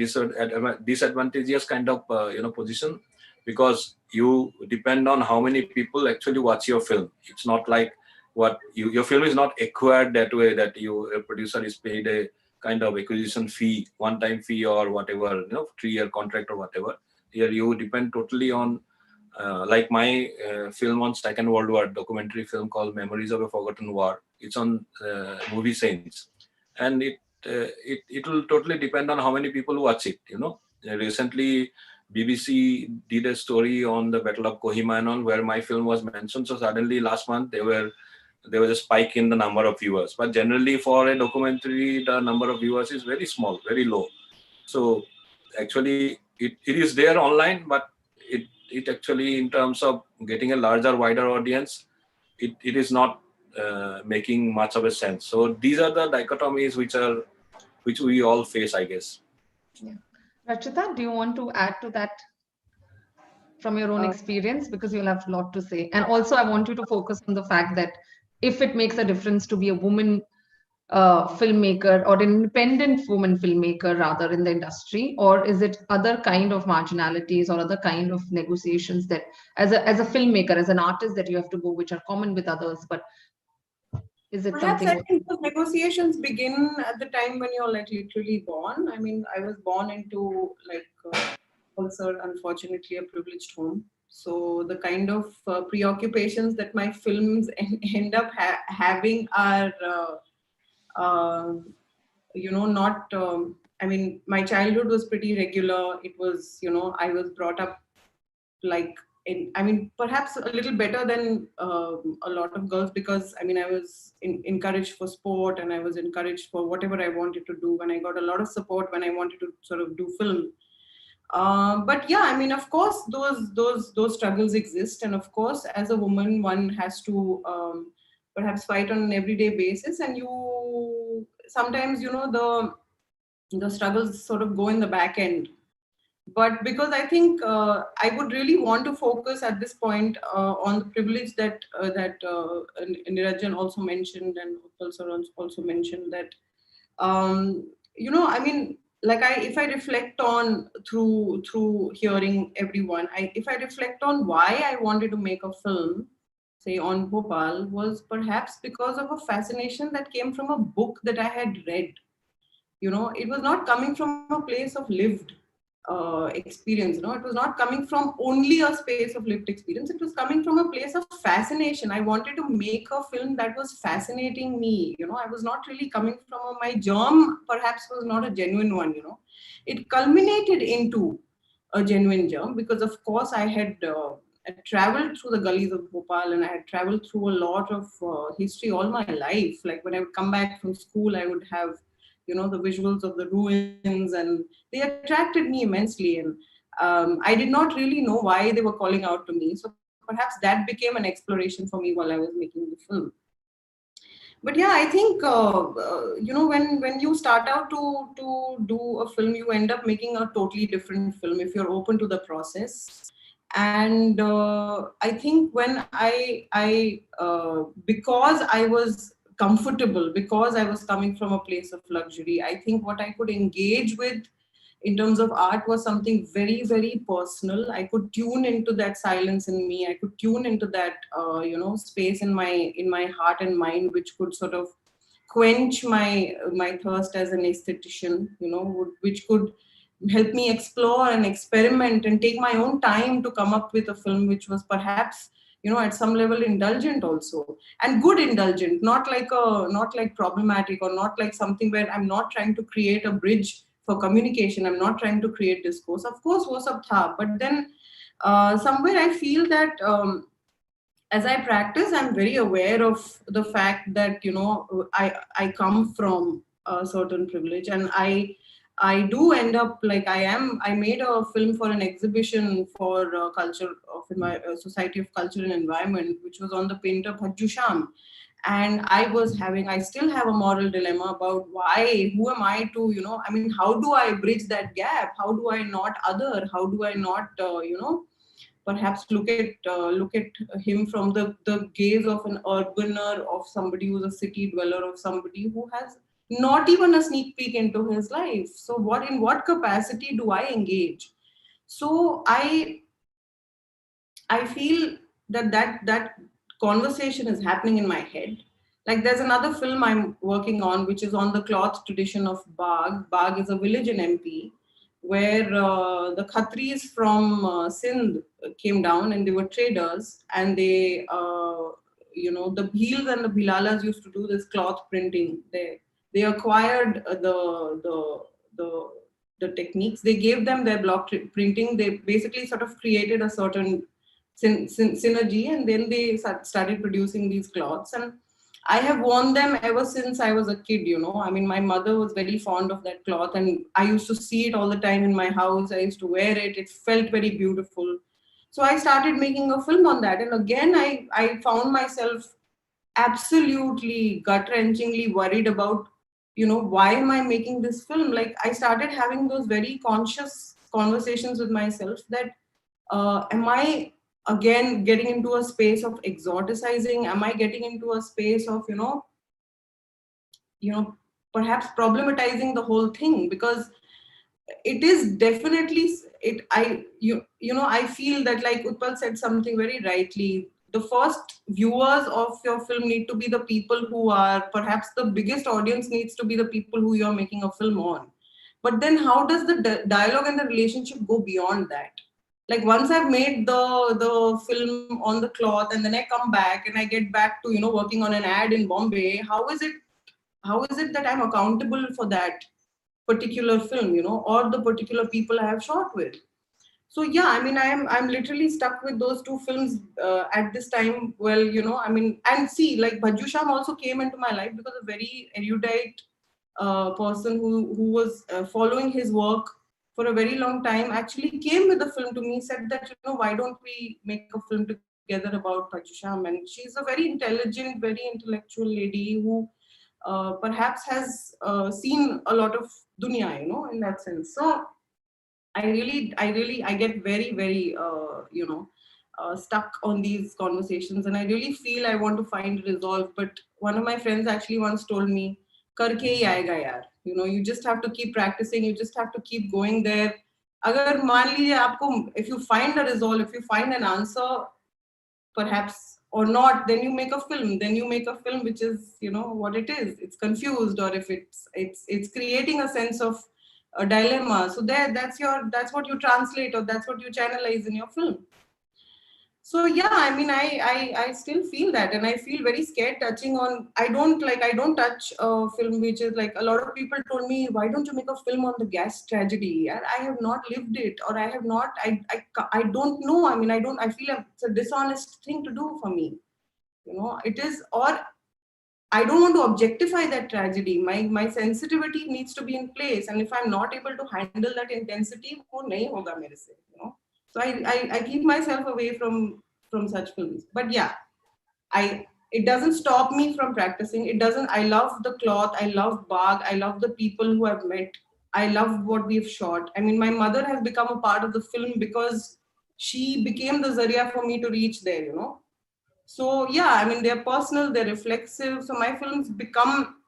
F: disadvantageous kind of position, because you depend on how many people actually watch your film. It's not like your film is not acquired that way, that a producer is paid a kind of acquisition fee, one-time fee or whatever, 3-year contract or whatever. Here you depend totally on like my film on Second World War, documentary film called Memories of a Forgotten War. It's on Movie Saints, and it will totally depend on how many people watch it. Recently BBC did a story on the Battle of Kohima and all, where my film was mentioned. So suddenly last month there was a spike in the number of viewers. But generally for a documentary, the number of viewers is very small, very low. So actually it is there online, but it actually, in terms of getting a larger, wider audience, it is not making much of a sense. So these are the dichotomies which we all face, I guess.
B: Yeah. Rachita, do you want to add to that from your own experience? Because you'll have a lot to say. And also, I want you to focus on the fact that if it makes a difference to be a woman filmmaker or an independent woman filmmaker rather in the industry, or is it other kind of marginalities or other kind of negotiations that as a filmmaker, as an artist, that you have to go, which are common with others, but is it
G: Perhaps
B: something?
G: I think the negotiations begin at the time when you're like literally born. I mean, I was born into also unfortunately a privileged home. So the kind of preoccupations that my films end up having are, not. I mean, my childhood was pretty regular. It was, I was brought up like perhaps a little better than a lot of girls, because I mean, I was encouraged for sport, and I was encouraged for whatever I wanted to do, and I got a lot of support when I wanted to sort of do film. But yeah, I mean, of course, those struggles exist, and of course, as a woman, one has to perhaps fight on an everyday basis, and you sometimes, the struggles sort of go in the back end. But because I think I would really want to focus at this point on the privilege that Niranjan also mentioned, and also mentioned that, I mean, like if I reflect on through hearing everyone, if I reflect on why I wanted to make a film, say on Bhopal, was perhaps because of a fascination that came from a book that I had read. It was not coming from a place of lived experience. It was not coming from only a space of lived experience. It was coming from a place of fascination. I wanted to make a film that was fascinating me. I was not really coming from my germ, perhaps was not a genuine one. It culminated into a genuine germ, because of course I had traveled through the gullies of Bhopal, and I had traveled through a lot of history all my life. Like when I would come back from school, I would have the visuals of the ruins, and they attracted me immensely. And I did not really know why they were calling out to me. So perhaps that became an exploration for me while I was making the film. But yeah, I think when you start out to do a film, you end up making a totally different film if you're open to the process. And I think when I because I was comfortable, because I was coming from a place of luxury, I think what I could engage with in terms of art was something very, very personal. I could tune into that silence in me. I could tune into that, space in my heart and mind, which could sort of quench my thirst as an aesthetician, which could help me explore and experiment and take my own time to come up with a film which was perhaps at some level indulgent also, and good indulgent, not like problematic, or not like something where I'm not trying to create a bridge for communication. I'm not trying to create discourse. Of course, wo sab tha, but then somewhere I feel that as I practice, I'm very aware of the fact that I come from a certain privilege, and I do end up like I made a film for an exhibition for culture of my Society of Culture and Environment, which was on the painter Bhajju Sham. And I still have a moral dilemma about who am I to, I mean, how do I bridge that gap? How do I not other? How do I not, perhaps look at him from the gaze of an urbaner, of somebody who's a city dweller, of somebody who has not even a sneak peek into his life. So in what capacity do I engage? So I feel that conversation is happening in my head. Like there's another film I'm working on, which is on the cloth tradition of Bagh. Bagh is a village in MP where the Khatris from Sindh came down, and they were traders, and they, the Bhils and the Bhilalas used to do this cloth printing. They acquired the techniques. They gave them their block printing. They basically sort of created a certain synergy, and then they started producing these cloths, and I have worn them ever since I was a kid. I mean, my mother was very fond of that cloth, and I used to see it all the time in my house. I used to wear it. It felt very beautiful. So I started making a film on that, and again I found myself absolutely gut-wrenchingly worried about, why am I making this film? Like, I started having those very conscious conversations with myself that, am I again getting into a space of exoticizing? Am I getting into a space of, perhaps problematizing the whole thing? Because it is definitely I feel that, like Utpal said something very rightly, the first viewers of your film need to be the people who are, perhaps the biggest audience needs to be the people who you're making a film on. But then how does the dialogue and the relationship go beyond that? Like, once I've made the film on the cloth, and then I come back and I get back to, working on an ad in Bombay, how is it that I'm accountable for that particular film, or the particular people I have shot with? So yeah, I mean, I'm literally stuck with those two films at this time. Well, I mean, and see, like Bhajju Shyam also came into my life because a very erudite person who was following his work for a very long time actually came with the film to me, said that, why don't we make a film together about Bhajju Shyam? And she's a very intelligent, very intellectual lady who perhaps has seen a lot of dunya, in that sense. So I get very, very, stuck on these conversations, and I really feel I want to find resolve. But one of my friends actually once told me, "Karke hi aayega yaar." You just have to keep practicing. You just have to keep going there. अगर मान लीजिए आपको, if you find a resolve, if you find an answer, perhaps or not, then you make a film. Then you make a film which is, what it is. It's confused, or if it's creating a sense of a dilemma. So that's what you translate, or that's what you channelize in your film. So yeah, I mean, I still feel that, and I feel very scared touching on. I don't touch a film which is like, a lot of people told me, why don't you make a film on the gas tragedy? And I have not lived it, or I have not. I don't know. I mean, I feel it's a dishonest thing to do for me. It is, or I don't want to objectify that tragedy. My sensitivity needs to be in place, and if I'm not able to handle that intensity, wo nahi hoga mere se, So I keep myself away from such films. But yeah, it doesn't stop me from practicing. It doesn't. I love the cloth. I love Bagh. I love the people who I've met. I love what we've shot. I mean, my mother has become a part of the film because she became the zaria for me to reach there. So yeah, I mean, they're personal, they're reflexive. So my films become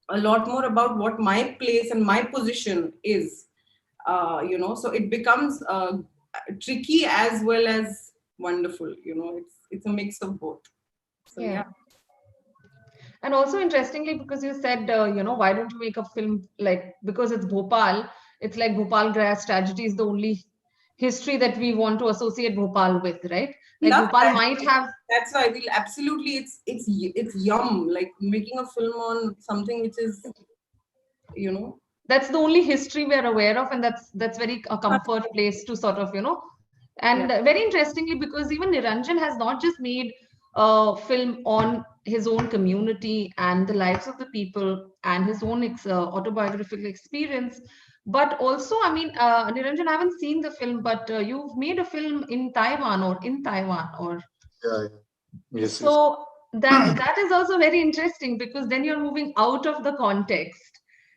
G: a lot more about what my place and my position is. So it becomes tricky as well as wonderful. It's a mix of both. So yeah.
B: And also interestingly, because you said, why don't you make a film, like, because it's Bhopal, it's like Bhopal grass tragedy is the only history that we want to associate Bhopal with, right? Like
G: Love
B: Bhopal
G: that.
B: might have.
G: That's why I feel absolutely it's yum, like making a film on something which is,
B: That's the only history we're aware of, and that's very a comfort place to sort of, and very interestingly, because even Niranjan has not just made a film on his own community and the lives of the people and his own autobiographical experience, but also, I mean, Niranjan, I haven't seen the film, but you've made a film in Taiwan, or
H: Yeah. Yes.
B: so that is also very interesting, because then you're moving out of the context.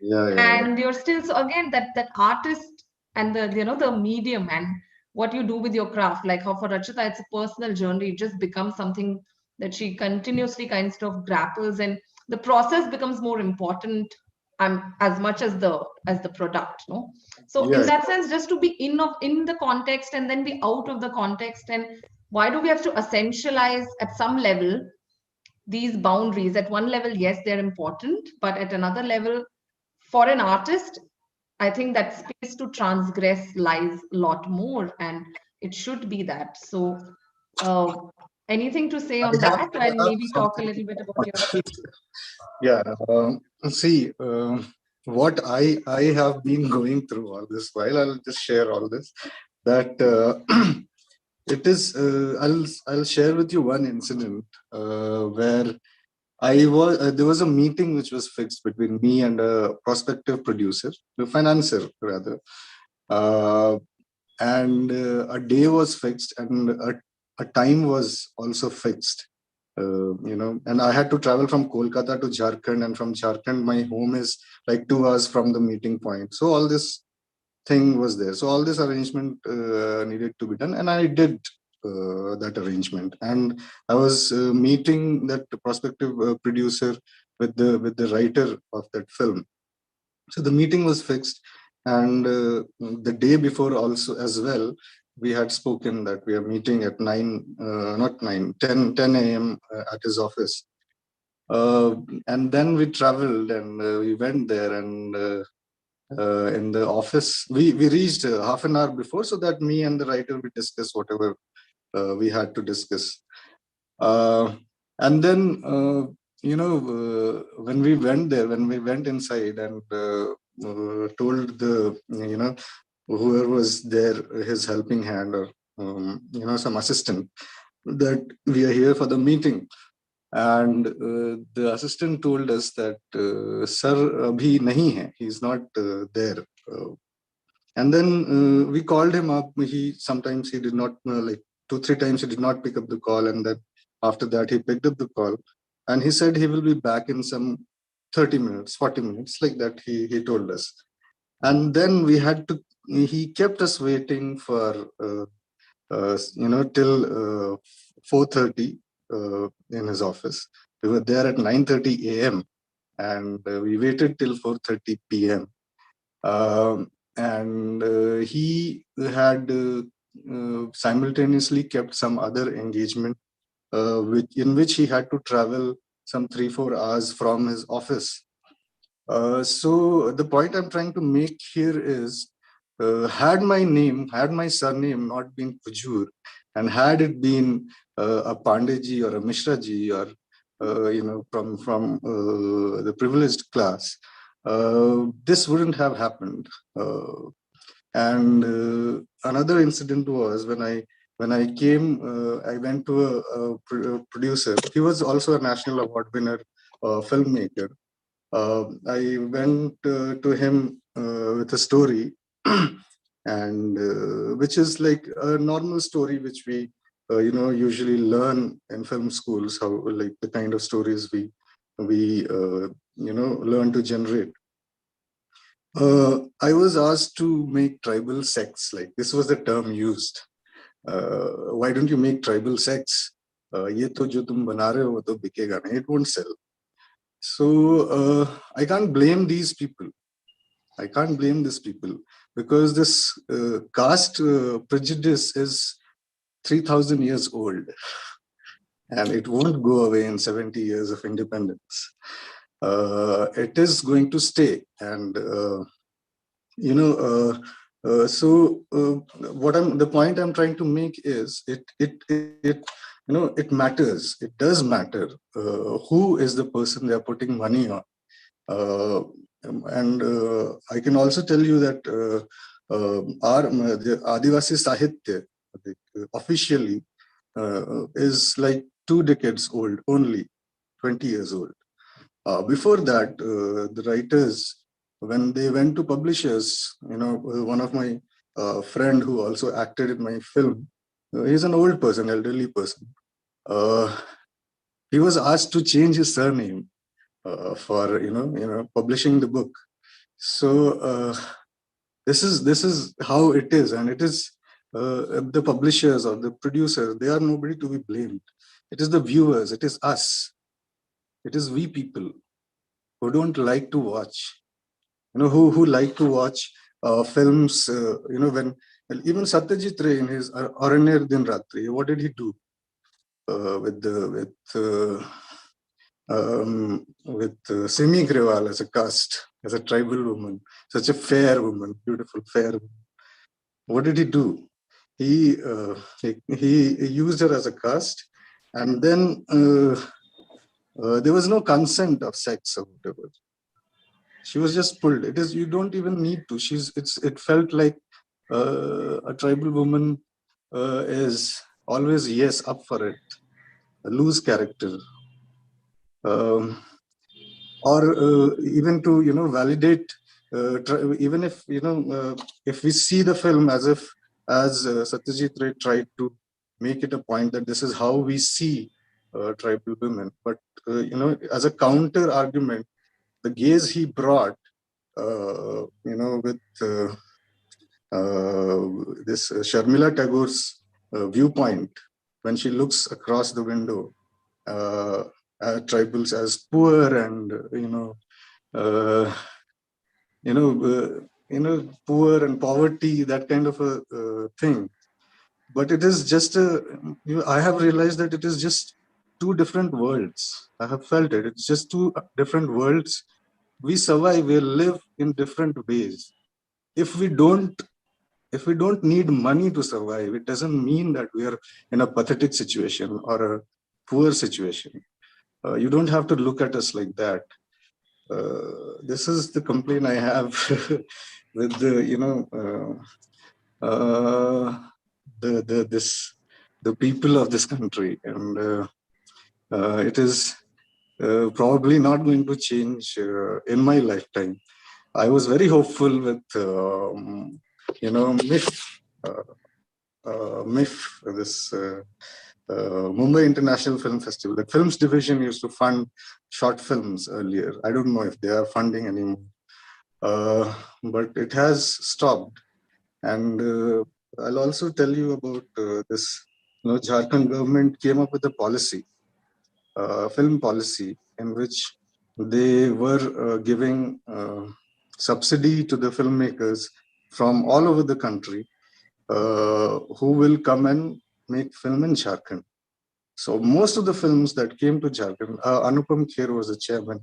B: And you're still, so again, that artist and the medium and what you do with your craft, like how for Rachita it's a personal journey. It just becomes something that she continuously kind of grapples, and the process becomes more important as much as the product, no? So in that sense, just to be in the context and then be out of the context, and why do we have to essentialize at some level these boundaries? At one level, yes, they're important, but at another level, for an artist, I think that space to transgress lies a lot more, and it should be that. So anything to say on that, and maybe talk a little bit about your
H: Yeah, see, what I have been going through all this while, I'll just share all this, that it is, I'll share with you one incident where there was a meeting which was fixed between me and a prospective producer, the financier rather, and a day was fixed, and a time was also fixed. And I had to travel from Kolkata to Jharkhand, and from Jharkhand, my home is like 2 hours from the meeting point. So all this thing was there. So all this arrangement needed to be done, and I did that arrangement. And I was meeting that prospective producer with the writer of that film. So the meeting was fixed, and the day before also as well, we had spoken that we are meeting at 10 a.m. At his office. And then we traveled, and we went there, and in the office, we reached half an hour before, so that me and the writer, we discussed whatever we had to discuss. And then, when we went there, when we went inside and told the, whoever was there, his helping hand, or, some assistant, that we are here for the meeting. And the assistant told us that, sir, abhi nahi hai, he's not there. And then we called him up. Sometimes he did not, like 2-3 times he did not pick up the call, and then after that he picked up the call, and he said he will be back in some 30 minutes, 40 minutes, like that he told us. And then he kept us waiting for till 4:30 in his office. We were there at 9:30 a.m. and we waited till 4:30 p.m. And he had simultaneously kept some other engagement, in which he had to travel some 3-4 hours from his office. So the point I'm trying to make here is, had my surname not been Kujur, and had it been a Pandeji or a Mishraji, or from the privileged class, this wouldn't have happened. And another incident was when I came, I went to a producer. He was also a national award winner, filmmaker. I went to him with a story, and which is like a normal story which we usually learn in film schools, how, like, the kind of stories we learn to generate. I was asked to make tribal sects, like this was the term used. Why don't you make tribal sects? Ye to jo tum bana rahe ho, wo to bikega nahi, it won't sell. So I can't blame these people. I can't blame these people, because this caste prejudice is 3,000 years old, and it won't go away in 70 years of independence. It is going to stay, and the point I'm trying to make is, it matters. It does matter who is the person they are putting money on. And I can also tell you that the Adivasi Sahitya officially is like 2 decades old, only 20 years old. Before that, the writers, when they went to publishers, one of my friend who also acted in my film, he's an old person, elderly person. He was asked to change his surname for publishing the book. So this is how it is, and it is the publishers or the producers. They are nobody to be blamed. It is the viewers. It is us. It is we people who don't like to watch. who like to watch films, when even Satyajit Ray in his Araner Din Ratri, what did he do with Simi Grewal as a cast, as a tribal woman, such a fair woman, beautiful fair woman. What did he do? He used her as a cast, and then there was no consent of sex or whatever. She was just pulled. It is, you don't even need to. It felt like a tribal woman is always yes up for it, a loose character, or even to validate. Even if if we see the film as Satyajit Ray tried to make it a point that this is how we see tribal women, but as a counter argument, the gaze he brought, with this Sharmila Tagore's viewpoint when she looks across the window at tribals as poor and poor and poverty, that kind of a thing. But it is just I have realized that it is just two different worlds. I have felt it. It's just two different worlds. We survive, we live in different ways. If we don't need money to survive, it doesn't mean that we are in a pathetic situation or a poor situation. You don't have to look at us like that. This is the complaint I have with the people of this country, and it is probably not going to change in my lifetime. I was very hopeful with MIF, this Mumbai International Film Festival. The films division used to fund short films earlier. I don't know if they are funding anymore, but it has stopped. And I'll also tell you about this. Jharkhand government came up with a policy, film policy, in which they were giving subsidy to the filmmakers from all over the country who will come and make film in Jharkhand. So most of the films that came to Jharkhand, Anupam Kher was the chairman.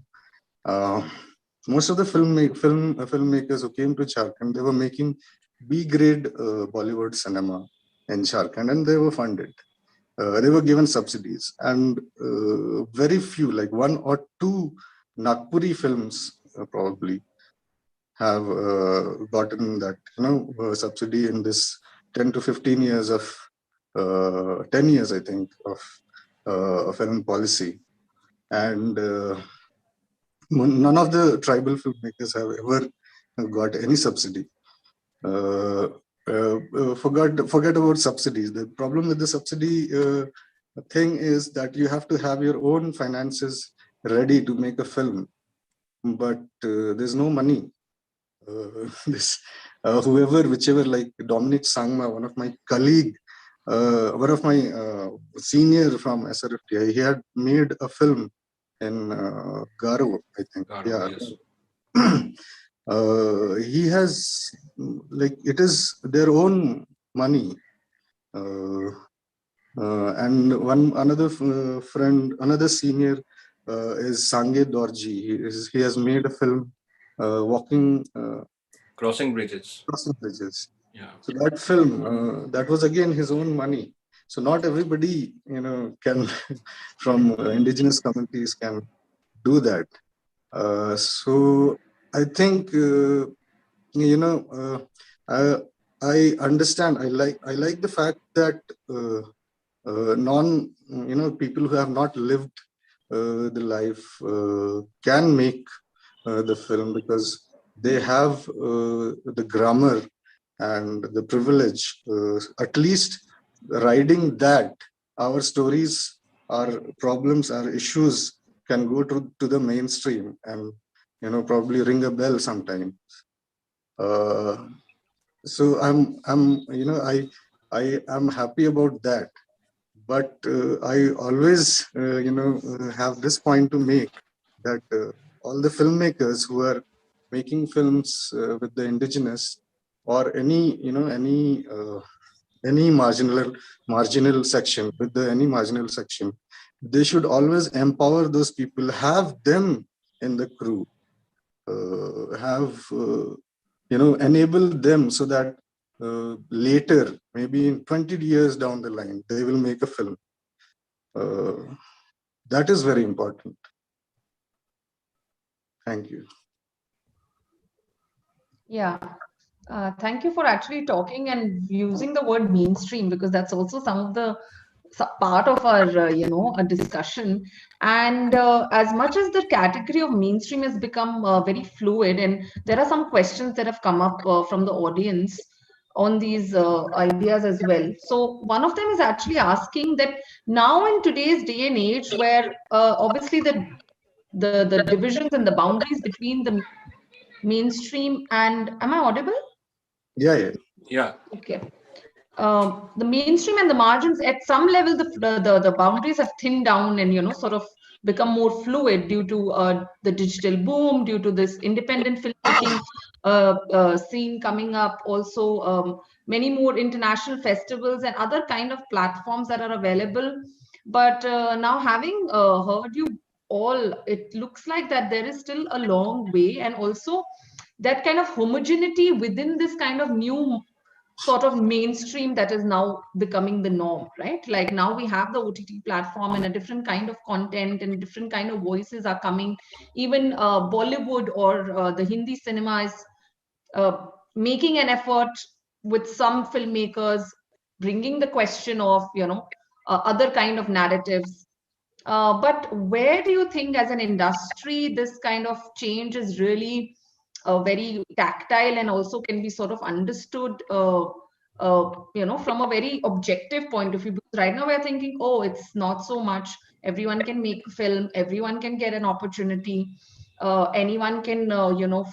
H: Most of the filmmakers who came to Jharkhand, they were making B-grade Bollywood cinema in Jharkhand, and they were funded. They were given subsidies, and very few, like one or two Nagpuri films probably have gotten that subsidy in this 10 to 15 years of 10 years, I think, of film policy. And none of the tribal filmmakers have ever got any subsidy. Forget about subsidies. The problem with the subsidy thing is that you have to have your own finances ready to make a film, but there's no money. Whichever, like Dominic Sangma, one of my colleague, one of my senior from SRFTI, he had made a film in Garo, I think.
F: Garo, yes.
H: He has, like, it is their own money. And another friend, another senior is Sange Dorji. He has made a film
F: Crossing Bridges.
H: Crossing Bridges.
F: Yeah.
H: So that film, that was again his own money. So not everybody, can from indigenous communities can do that. So I think I understand. I like the fact that people who have not lived the life can make the film, because they have the grammar and the privilege, at least riding that. Our stories, our problems, our issues can go to the mainstream and probably ring a bell sometimes. So I am happy about that, but I always have this point to make, that all the filmmakers who are making films with the indigenous or any, any marginal section with the any marginal section, they should always empower those people, have them in the crew, enable them so that later, maybe in 20 years down the line, they will make a film. That is very important. Thank you.
B: Yeah. Thank you for actually talking and using the word mainstream, because that's also some of the part of our, a discussion. And as much as the category of mainstream has become very fluid, and there are some questions that have come up from the audience on these ideas as well. So one of them is actually asking that now in today's day and age, where obviously the divisions and the boundaries between the mainstream and, am I audible?
H: Yeah.
B: Okay. The mainstream and the margins, at some level, the boundaries have thinned down and sort of become more fluid due to the digital boom, due to this independent filmmaking scene coming up. Also, many more international festivals and other kind of platforms that are available. But now, having heard you all, it looks like that there is still a long way, and also that kind of homogeneity within this kind of new sort of mainstream that is now becoming the norm, right? Like now we have the OTT platform and a different kind of content and different kind of voices are coming. Even Bollywood or the Hindi cinema is making an effort with some filmmakers, bringing the question of, other kind of narratives. But where do you think as an industry, this kind of change is really very tactile and also can be sort of understood, from a very objective point of view? Because right now we're thinking, oh, it's not so much. Everyone can make a film. Everyone can get an opportunity. Anyone can,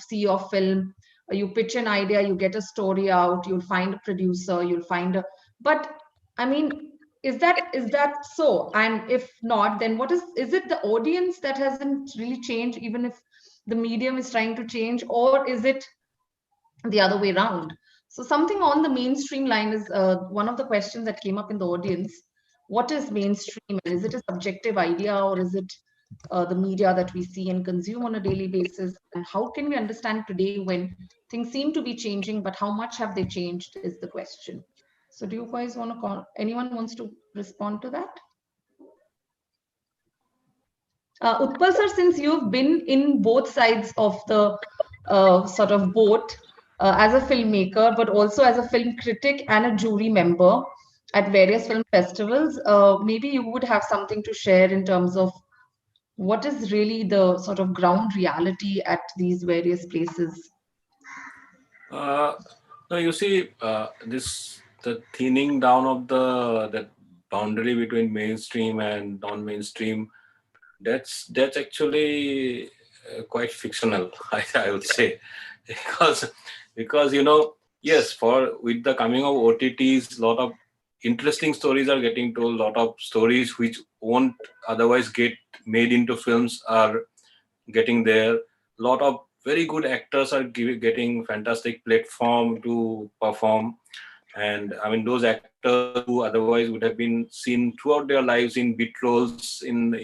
B: see your film. You pitch an idea, you get a story out, you'll find a producer, you'll find a. But I mean, is that so? And if not, then what is it the audience that hasn't really changed, even if the medium is trying to change, or is it the other way around? So something on the mainstream line is one of the questions that came up in the audience. What is mainstream? And is it a subjective idea, or is it the media that we see and consume on a daily basis? And how can we understand today when things seem to be changing, but how much have they changed is the question. So do you guys want to call, anyone wants to respond to that? Utpal sir, since you've been in both sides of the sort of boat, as a filmmaker, but also as a film critic and a jury member at various film festivals, maybe you would have something to share in terms of what is really the sort of ground reality at these various places.
F: No, you see, the thinning down of the boundary between mainstream and non-mainstream, that's actually quite fictional, I would say, because yes, with the coming of OTTs, a lot of interesting stories are getting told. A lot of stories which won't otherwise get made into films are getting there. A lot of very good actors are getting fantastic platform to perform. And I mean, those actors who otherwise would have been seen throughout their lives in bit roles in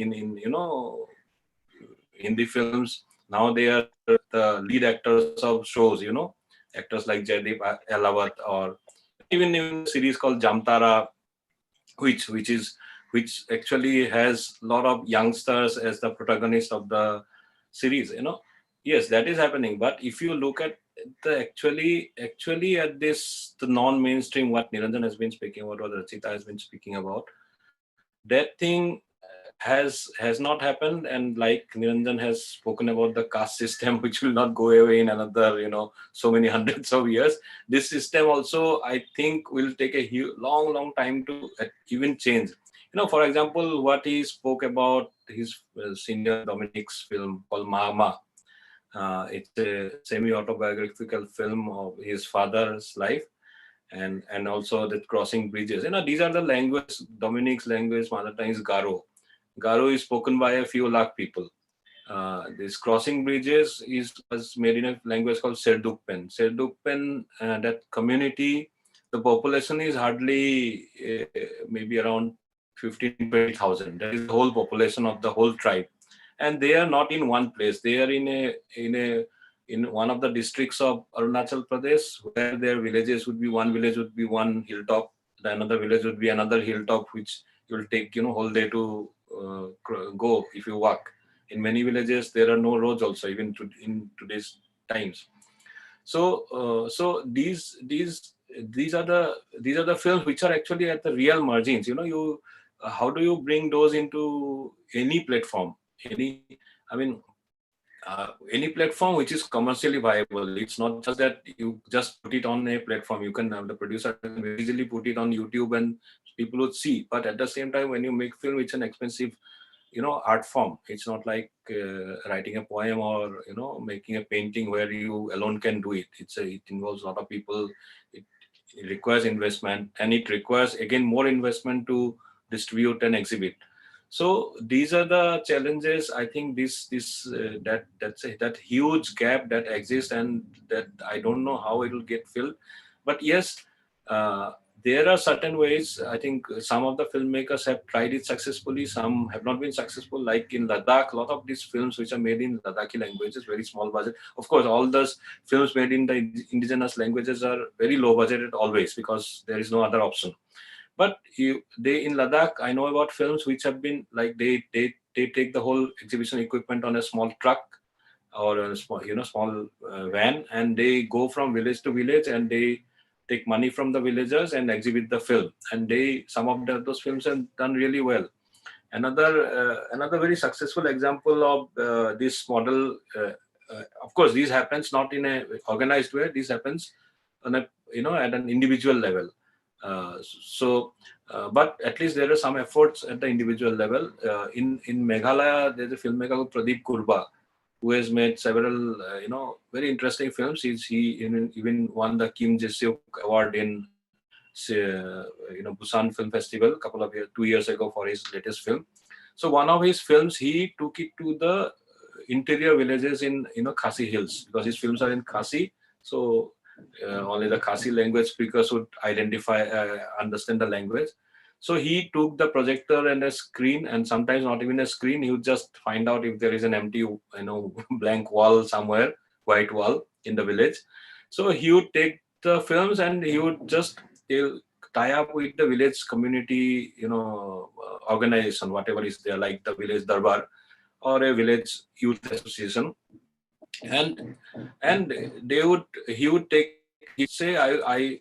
F: Hindi films, now they are the lead actors of shows, actors like Jaideep Ahlawat, or even in a series called Jamtara, which actually has a lot of youngsters as the protagonist of the series. Yes, that is happening. But if you look at the actually at this, the non-mainstream, what Niranjan has been speaking about, what Rachita has been speaking about, that thing has not happened. And like Niranjan has spoken about the caste system, which will not go away in another so many hundreds of years, this system also, I think, will take a long time to even change. For example, what he spoke about his senior Dominic's film called Mahama. It's a semi-autobiographical film of his father's life, and also the crossing bridges. These are the language. Dominic's language mother tongue is Garo. Garo is spoken by a few lakh people. This crossing bridges was made in a language called Serdukpen. Serdukpen, that community, the population is hardly maybe around 15,000-20,000. That is the whole population of the whole tribe, and they are not in one place. They are in one of the districts of Arunachal Pradesh, where their villages would be, one village would be one hilltop, another village would be another hilltop, which you will take whole day to go if you walk. In many villages, there are no roads also, even in today's times. So these are the films which are actually at the real margins. How do you bring those into any platform? Any platform which is commercially viable. It's not just that you just put it on a platform. You can have the producer can easily put it on YouTube and people would see. But at the same time, when you make film, it's an expensive art form. It's not like writing a poem or making a painting where you alone can do it. It involves a lot of people. It requires investment, and it requires again more investment to distribute and exhibit. So these are the challenges. I think that huge gap that exists, and that I don't know how it will get filled. But yes, there are certain ways. I think some of the filmmakers have tried it successfully. Some have not been successful. Like in Ladakh, a lot of these films which are made in Ladakhi languages, very small budget. Of course, all those films made in the indigenous languages are very low budgeted always, because there is no other option. But they in Ladakh, I know about films which have been like they take the whole exhibition equipment on a small truck or a small van, and they go from village to village, and they take money from the villagers and exhibit the film. And some of those films have done really well. Another very successful example of this model. Of course, this happens not in a organized way. This happens on a at an individual level. But at least there are some efforts at the individual level. In Meghalaya, there's a filmmaker called Pradeep Kurba, who has made several very interesting films. He even won the Kim Jae-seok Award in Busan Film Festival 2 years ago for his latest film. So one of his films, he took it to the interior villages in Khasi Hills, because his films are in Khasi. So only the Khasi language speakers would understand the language. So he took the projector and a screen, and sometimes not even a screen. He would just find out if there is an empty, blank wall somewhere, white wall in the village. So he would take the films and he would just tie up with the village community, organization, whatever is there, like the village darbar or a village youth association, and he'd say, I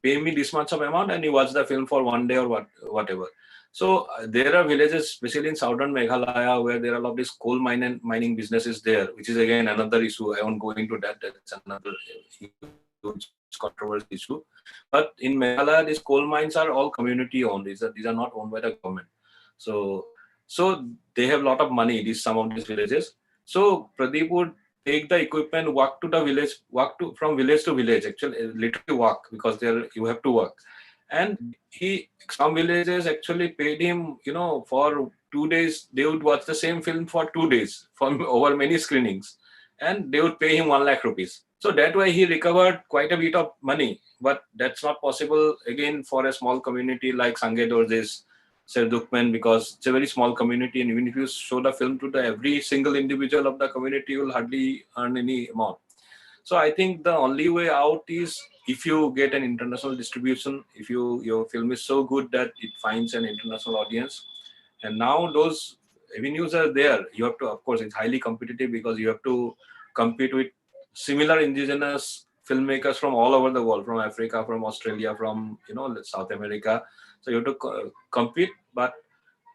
F: pay me this much of amount, and you watch the film for one day or whatever. So there are villages, especially in southern Meghalaya, where there are a lot of these coal mining businesses there, which is again another issue. I won't go into that. That's another huge controversial issue. But in Meghalaya, these coal mines are all community owned. These are not owned by the government. So they have a lot of money. Some of these villages. So Pradeep would take the equipment, walk to the village, from village to village, actually literally walk, because there you have to walk. And some villages actually paid him, for 2 days. They would watch the same film for 2 days from over many screenings, and they would pay him 1 lakh rupees. So that way he recovered quite a bit of money. But that's not possible again for a small community like Sanged or this Serdukmen, because it's a very small community, and even if you show the film to every single individual of the community, you will hardly earn any amount. So I think the only way out is if you get an international distribution, if your film is so good that it finds an international audience. And now those avenues are there. You have to, of course, it's highly competitive, because you have to compete with similar indigenous filmmakers from all over the world, from Africa, from Australia, from South America. So you have to compete. But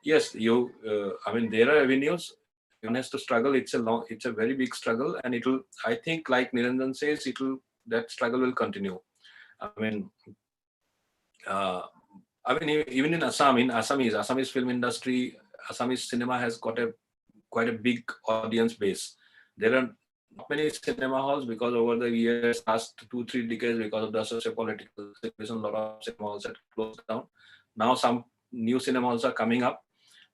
F: yes, there are avenues. One has to struggle. It's a very big struggle, and I think, like Niranjan says, that struggle will continue. Even in Assam, Assamese film industry, Assamese cinema has got quite a big audience base. There are not many cinema halls, because over the years, last 2-3 decades, because of the socio-political situation, a lot of cinema halls have closed down. Now some new cinema halls are coming up.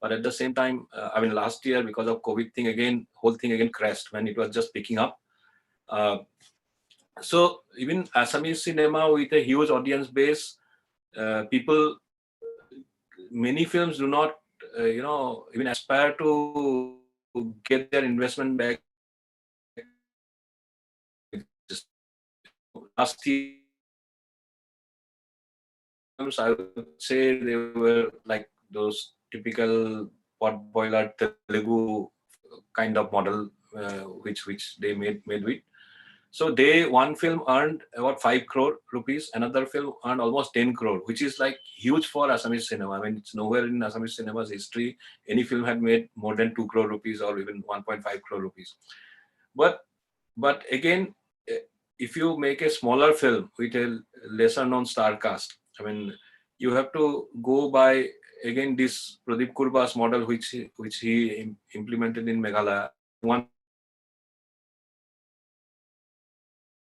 F: But at the same time, I mean, last year because of COVID thing again, whole thing again crashed when it was just picking up. So even Assamese cinema with a huge audience base, people, many films do not, even aspire to get their investment back. Last year, I would say they were like those typical pot boiler Telugu kind of model, which they made with. So one film earned about 5 crore rupees, another film earned almost 10 crore, which is like huge for Assamese cinema. I mean, it's nowhere in Assamese cinema's history any film had made more than 2 crore rupees or even 1.5 crore rupees. But again, if you make a smaller film with a lesser known star cast, I mean, you have to go by again this Pradeep Kurba's model, which he implemented in Meghalaya. One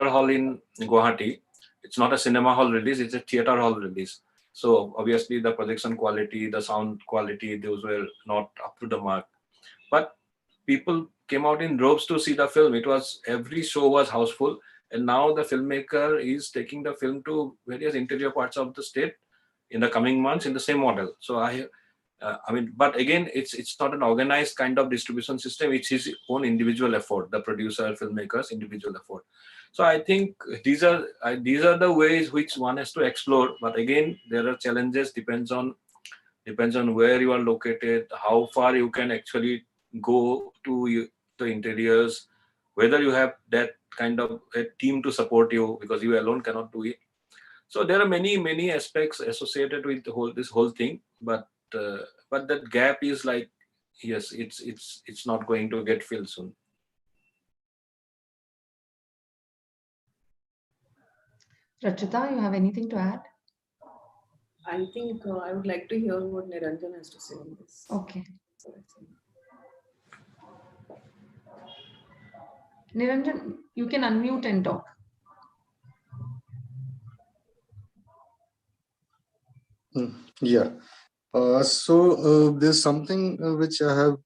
F: hall in Guwahati, it's not a cinema hall release, it's a theater hall release. So obviously the projection quality, the sound quality, those were not up to the mark. But people came out in droves to see the film. It was, every show was houseful. And now the filmmaker is taking the film to various interior parts of the state in the coming months in the same model. So I mean, but again, it's not an organized kind of distribution system. It's his own individual effort, the producer, filmmaker's individual effort. So I think these are the ways which one has to explore. But again, there are challenges. Depends on where you are located, how far you can actually go to the interiors, whether you have that kind of a team to support you, because you alone cannot do it. So there are many aspects associated with this whole thing, but that gap is like, yes, it's not going to get filled soon.
B: Rachita, you have anything to add?
G: I think I would like to hear what Niranjan has to say on this.
B: Okay. Niranjan, you can unmute and talk.
H: Yeah. There's something which I have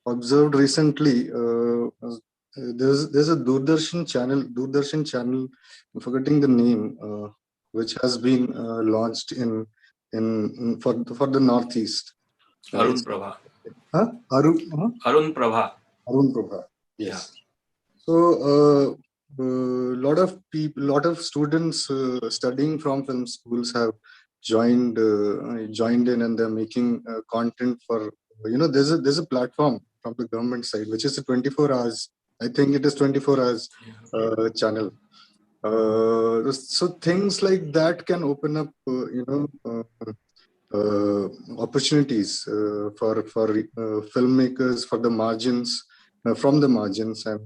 H: observed recently. There's a Doordarshan channel, I'm forgetting the name, which has been launched in for the Northeast.
F: Arun Prabha.
H: Arun
F: Prabha.
H: Arun Prabha. Yes.
F: Yeah.
H: So lot of students studying from film schools have joined in, and they're making content for, there's a platform from the government side which is a 24 hours, I think it is 24 hours channel. So things like that can open up opportunities for filmmakers, for the margins, from the margins, and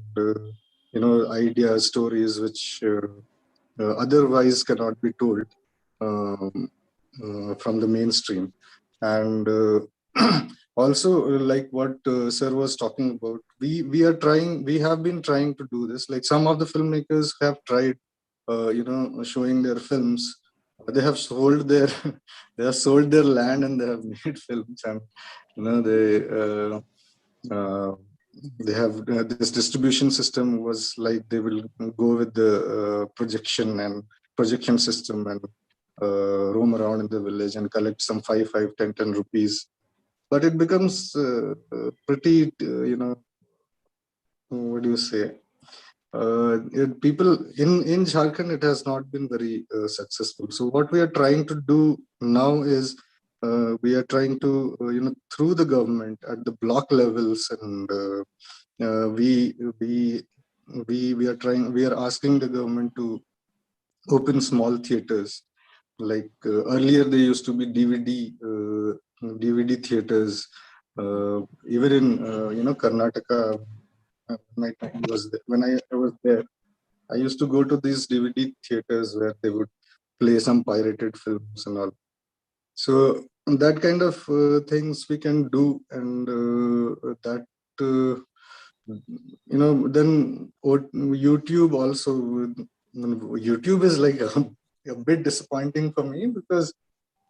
H: ideas, stories which otherwise cannot be told from the mainstream. And also, like what sir was talking about, we have been trying to do this. Like some of the filmmakers have tried showing their films. They have sold their land, and they have made films, and they have this distribution system was like they will go with the projection system and roam around in the village and collect some 5, 10 rupees. But it becomes pretty, what do you say? People in Jharkhand, it has not been very successful. So what we are trying to do now is we are trying to, through the government at the block levels, and we are asking the government to open small theaters. Like earlier, there used to be DVD theaters, even in Karnataka. My time was there. When I was there, I used to go to these DVD theaters where they would play some pirated films and all. So that kind of things we can do, and that then YouTube also. YouTube is like a bit disappointing for me, because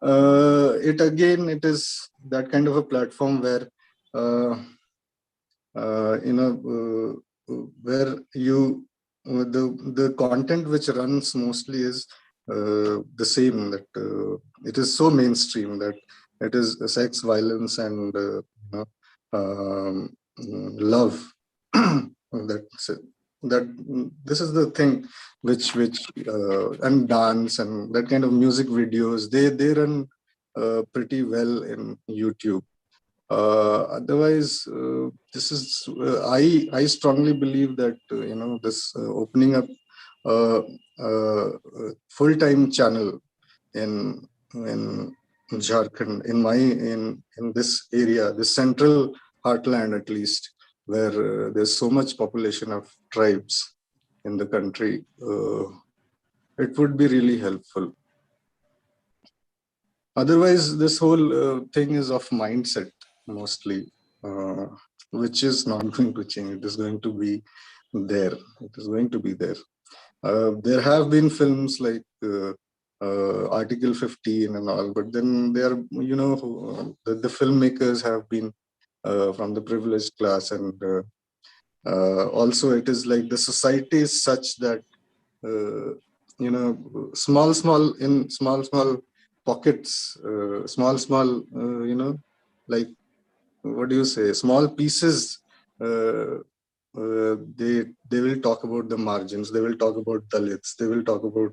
H: it is that kind of a platform where where the content which runs mostly is the same, that it is so mainstream that it is sex, violence, and love. that this is the thing which and dance and that kind of music videos, they run pretty well in YouTube. Otherwise, this is I strongly believe that this opening up full-time channel in Jharkhand, in this area, this central heartland at least, where there's so much population of tribes in the country, it would be really helpful. Otherwise, this whole thing is of mindset mostly, which is not going to change. It is going to be there. It is going to be there. There have been films like Article 15 and all, but then they are, the filmmakers have been from the privileged class, and also it is like the society is such that small pockets, like, what do you say, small pieces, they will talk about the margins, they will talk about Dalits, they will talk about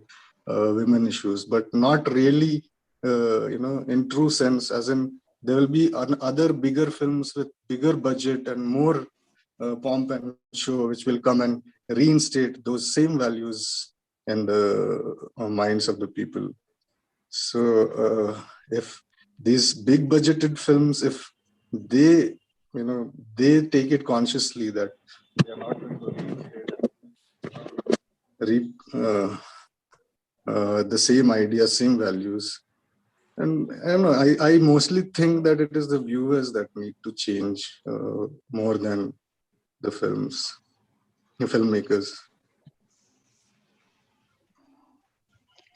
H: women issues, but not really in true sense, as in there will be other bigger films with bigger budget and more pomp and show, which will come and reinstate those same values in the minds of the people. So if these big budgeted films, if they take it consciously that they are not going to reap the same ideas, same values, and I don't know, I mostly think that it is the viewers that need to change more than the filmmakers.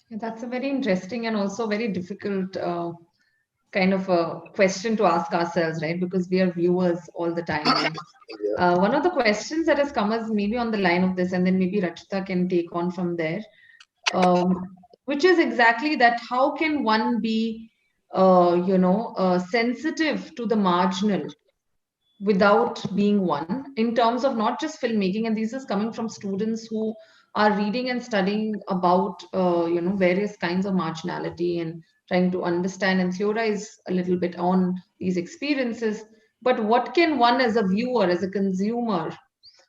B: That's a very interesting and also very difficult kind of a question to ask ourselves, right? Because we are viewers all the time. And one of the questions that has come is maybe on the line of this, and then maybe Rachita can take on from there, which is exactly that: how can one be, sensitive to the marginal without being one, in terms of not just filmmaking? And this is coming from students who are reading and studying about various kinds of marginality and trying to understand and theorize a little bit on these experiences. But what can one, as a viewer, as a consumer,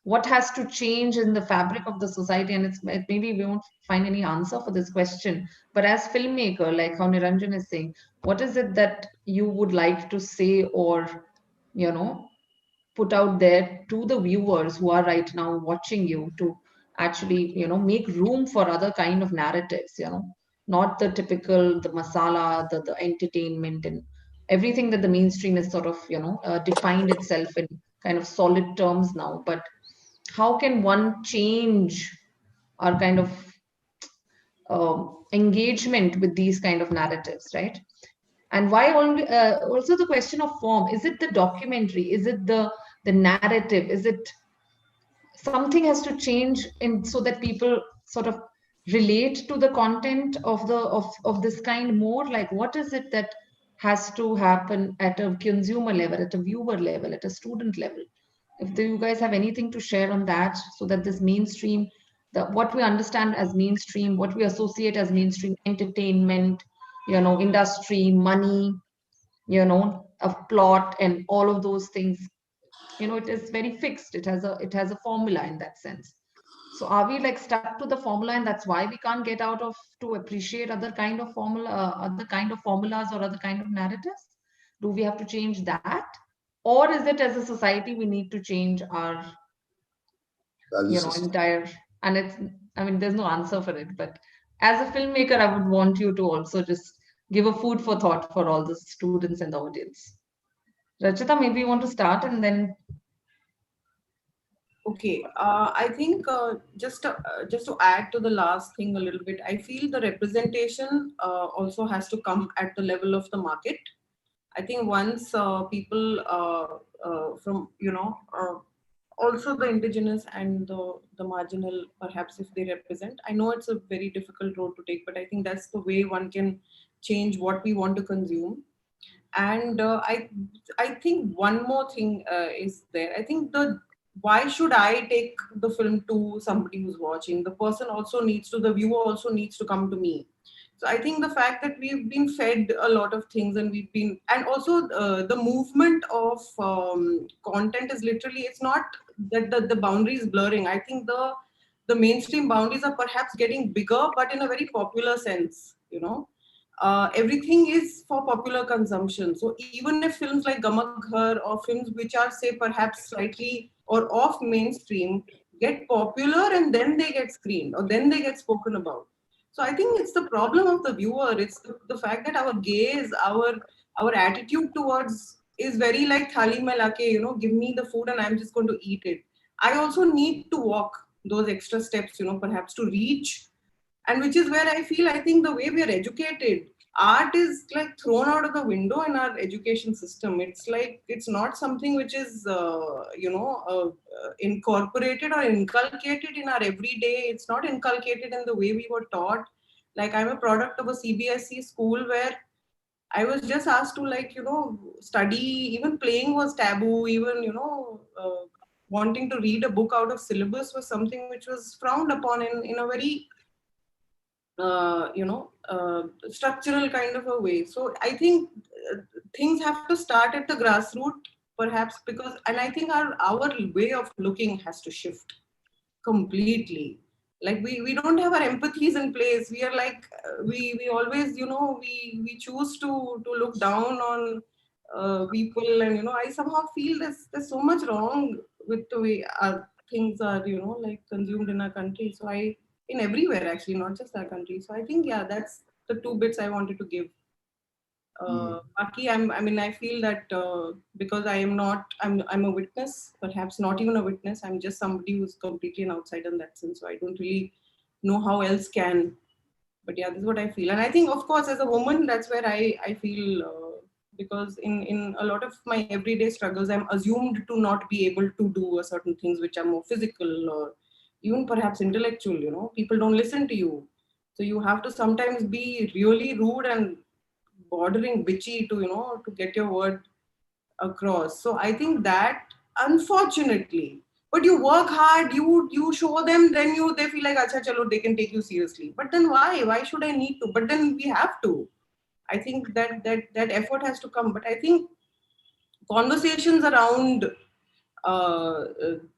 B: what has to change in the fabric of the society? And maybe we won't find any answer for this question, but as filmmaker, like how Niranjan is saying, what is it that you would like to say, or put out there to the viewers who are right now watching you, to actually make room for other kind of narratives, not the typical, the masala, the entertainment and everything that the mainstream is sort of defined itself in kind of solid terms now. But how can one change our kind of engagement with these kind of narratives, right? And why only also the question of form? Is it the documentary? Is it the narrative? Is it something has to change in so that people sort of relate to the content of the of this kind more? Like, what is it that has to happen at a consumer level, at a viewer level, at a student level? If you guys have anything to share on that, so that this mainstream, what we understand as mainstream, what we associate as mainstream, entertainment, industry, money, a plot, and all of those things, it is very fixed. It has a formula in that sense. So are we like stuck to the formula, and that's why we can't get out of to appreciate other kind of formulas or other kind of narratives? Do we have to change that, or is it as a society we need to change our entire? And there's no answer for it, but as a filmmaker, I would want you to also just give a food for thought for all the students in the audience. Rachita, maybe you want to start, and then
G: Okay, I think just to add to the last thing a little bit, I feel the representation also has to come at the level of the market. I think once people from also the indigenous and the marginal, perhaps if they represent, I know it's a very difficult road to take, but I think that's the way one can change what we want to consume. And I think one more thing is there. I think why should I take the film to somebody who's watching? The person also needs to, the viewer also needs to come to me. So I think the fact that we've been fed a lot of things, and we've been, and also the movement of content is literally, it's not that the boundary is blurring. I think the mainstream boundaries are perhaps getting bigger, but in a very popular sense, everything is for popular consumption. So even if films like Gamak Ghar or films which are, say, perhaps slightly or off mainstream get popular, and then they get screened or then they get spoken about. So I think it's the problem of the viewer. It's the fact that our gaze, our attitude towards is very like thali mein lake, give me the food and I'm just going to eat it. I also need to walk those extra steps, perhaps to reach, and which is where I feel, I think the way we are educated, art is like thrown out of the window in our education system. It's like, it's not something which is incorporated or inculcated in our everyday. It's not inculcated in the way we were taught. Like, I'm a product of a CBSE school where I was just asked to, like, study. Even playing was taboo. Even, wanting to read a book out of syllabus was something which was frowned upon in a very structural kind of a way. So I think things have to start at the grassroots, perhaps, because, and I think our way of looking has to shift completely. Like, we don't have our empathies in place. We are like, we always, we choose to look down on people, and I somehow feel there's so much wrong with the way our things are, like, consumed in our country. So in everywhere, actually, not just our country. So I think, yeah, that's the two bits I wanted to give. Baki, I feel that because I'm a witness, perhaps not even a witness. I'm just somebody who's completely an outsider in that sense. So I don't really know how else can. But yeah, this is what I feel. And I think, of course, as a woman, that's where I feel, because in a lot of my everyday struggles, I'm assumed to not be able to do certain things which are more physical or even perhaps intellectual. People don't listen to you. So you have to sometimes be really rude and bordering bitchy to get your word across. So I think that, unfortunately, but you work hard, you show them, then they feel like, acha chalo, they can take you seriously. But then why should I need to? But then we have to. I think that effort has to come. But I think conversations around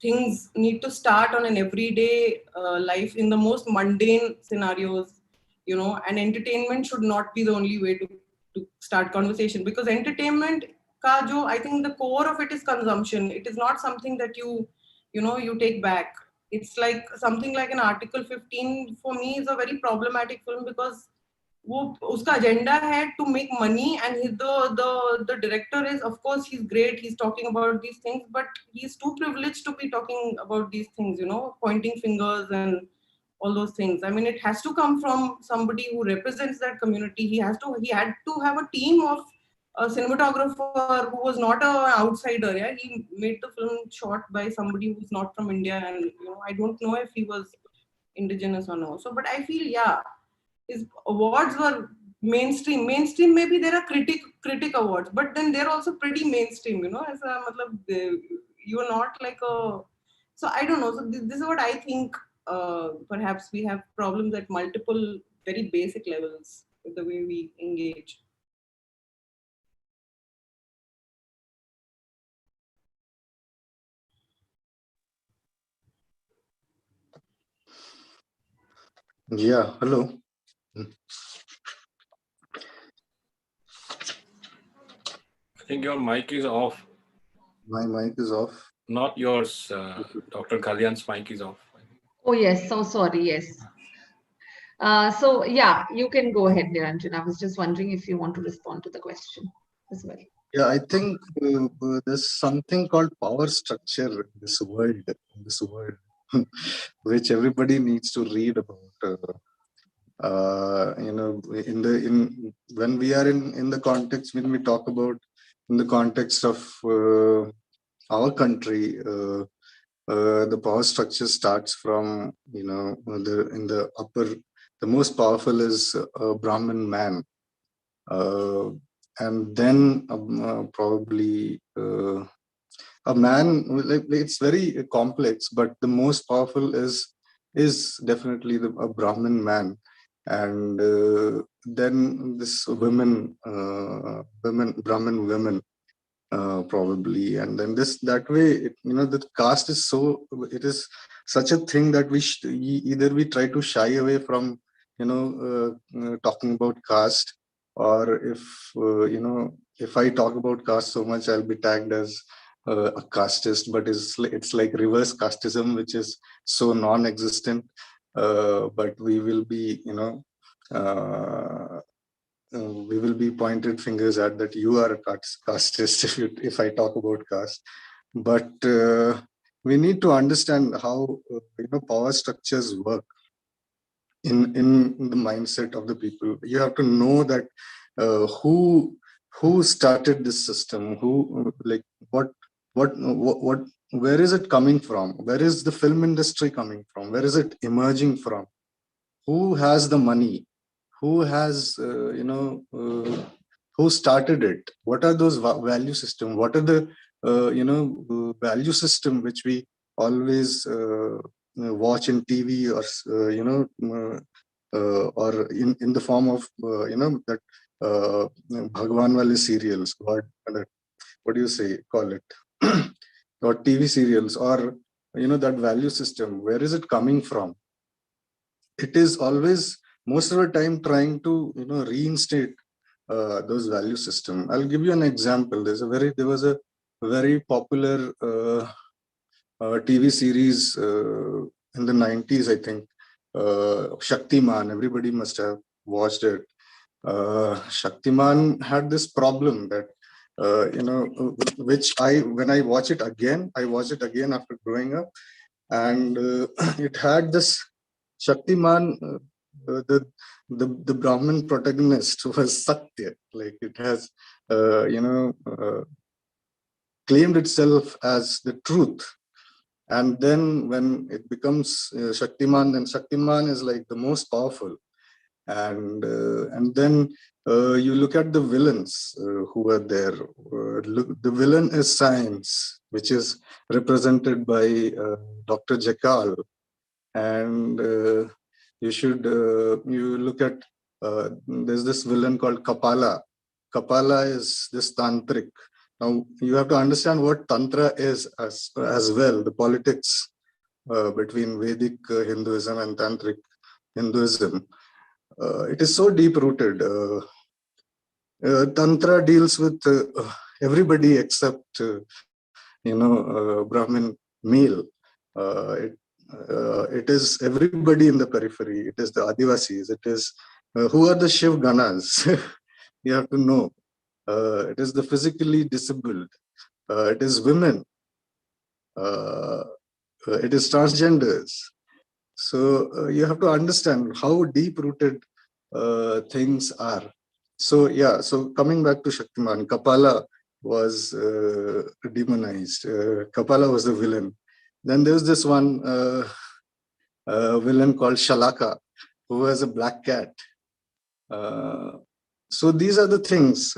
G: things need to start on an everyday life, in the most mundane scenarios, and entertainment should not be the only way to start conversation, because entertainment ka jo, I think the core of it is consumption. It is not something that you take back. It's like something like an Article 15 for me is a very problematic film, because वो उसका agenda है to make money, and the director is, of course, he's great, he's talking about these things, but he's too privileged to be talking about these things, pointing fingers and all those things. I mean, it has to come from somebody who represents that community. He had to have a team of a cinematographer who was not an outsider. Yeah, he made the film shot by somebody who's not from India, and I don't know if he was indigenous or no. So, but I feel, yeah, his awards were mainstream. Mainstream, maybe there are critic awards, but then they're also pretty mainstream, as a you are not like a, so I don't know. So this is what I think. Perhaps we have problems at multiple very basic levels with the way we engage.
H: Yeah, hello.
F: I think your mic is off.
H: My mic is off.
F: Not yours. Dr. Kalyan's mic is off.
B: Oh, yes. So sorry. Yes. So yeah, you can go ahead, Niranjan. I was just wondering if you want to respond to the question as well.
H: Yeah, I think there's something called power structure in this world, which everybody needs to read about. In when we are in the context, when we talk about in the context of our country, the power structure starts from, the most powerful is a Brahmin man, uh, and then probably a man. Like, it's very complex, but the most powerful is definitely a Brahmin man, and then this Brahmin women, probably, and then this that way, the caste is so, it is such a thing that either we try to shy away from, talking about caste, or if I talk about caste so much, I'll be tagged as a casteist, but it's like reverse casteism, which is so non-existent, but we will be, we will be pointed fingers at that you are a casteist if I talk about caste. But we need to understand how power structures work in the mindset of the people. You have to know that who started this system, who like what where is it coming from? Where is the film industry coming from? Where is it emerging from? Who has the money? Who has who started it? What are those value system? What are the value system which we always watch in TV, or or in the form of that Bhagwan wale serials, what do you say, call it, or TV serials, or that value system, where is it coming from? It is always, most of the time, trying to reinstate those value system. I'll give you an example. There was a very popular TV series in the 90s, I think, Shaktiman. Everybody must have watched it. Shaktiman had this problem that which when I watch it again after growing up, and it had this Shaktiman, the Brahmin protagonist was Satya. Like, it has claimed itself as the truth. And then when it becomes Shaktiman, then Shaktiman is like the most powerful. And then you look at the villains who are there. The villain is science, which is represented by Dr. Jekyll. And you look at, there's this villain called Kapala. Kapala is this tantric. Now you have to understand what tantra is as well, the politics between Vedic Hinduism and tantric Hinduism. It is so deep rooted. Tantra deals with everybody except Brahmin male. It is everybody in the periphery. It is the Adivasis. It is who are the Shiv Ganas. You have to know. It is the physically disabled. It is women. It is transgenders. So you have to understand how deep-rooted things are. So yeah, so coming back to Shaktiman, Kapala was demonized. Kapala was the villain. Then there's this one villain called Shalaka, who was a black cat. So these are the things,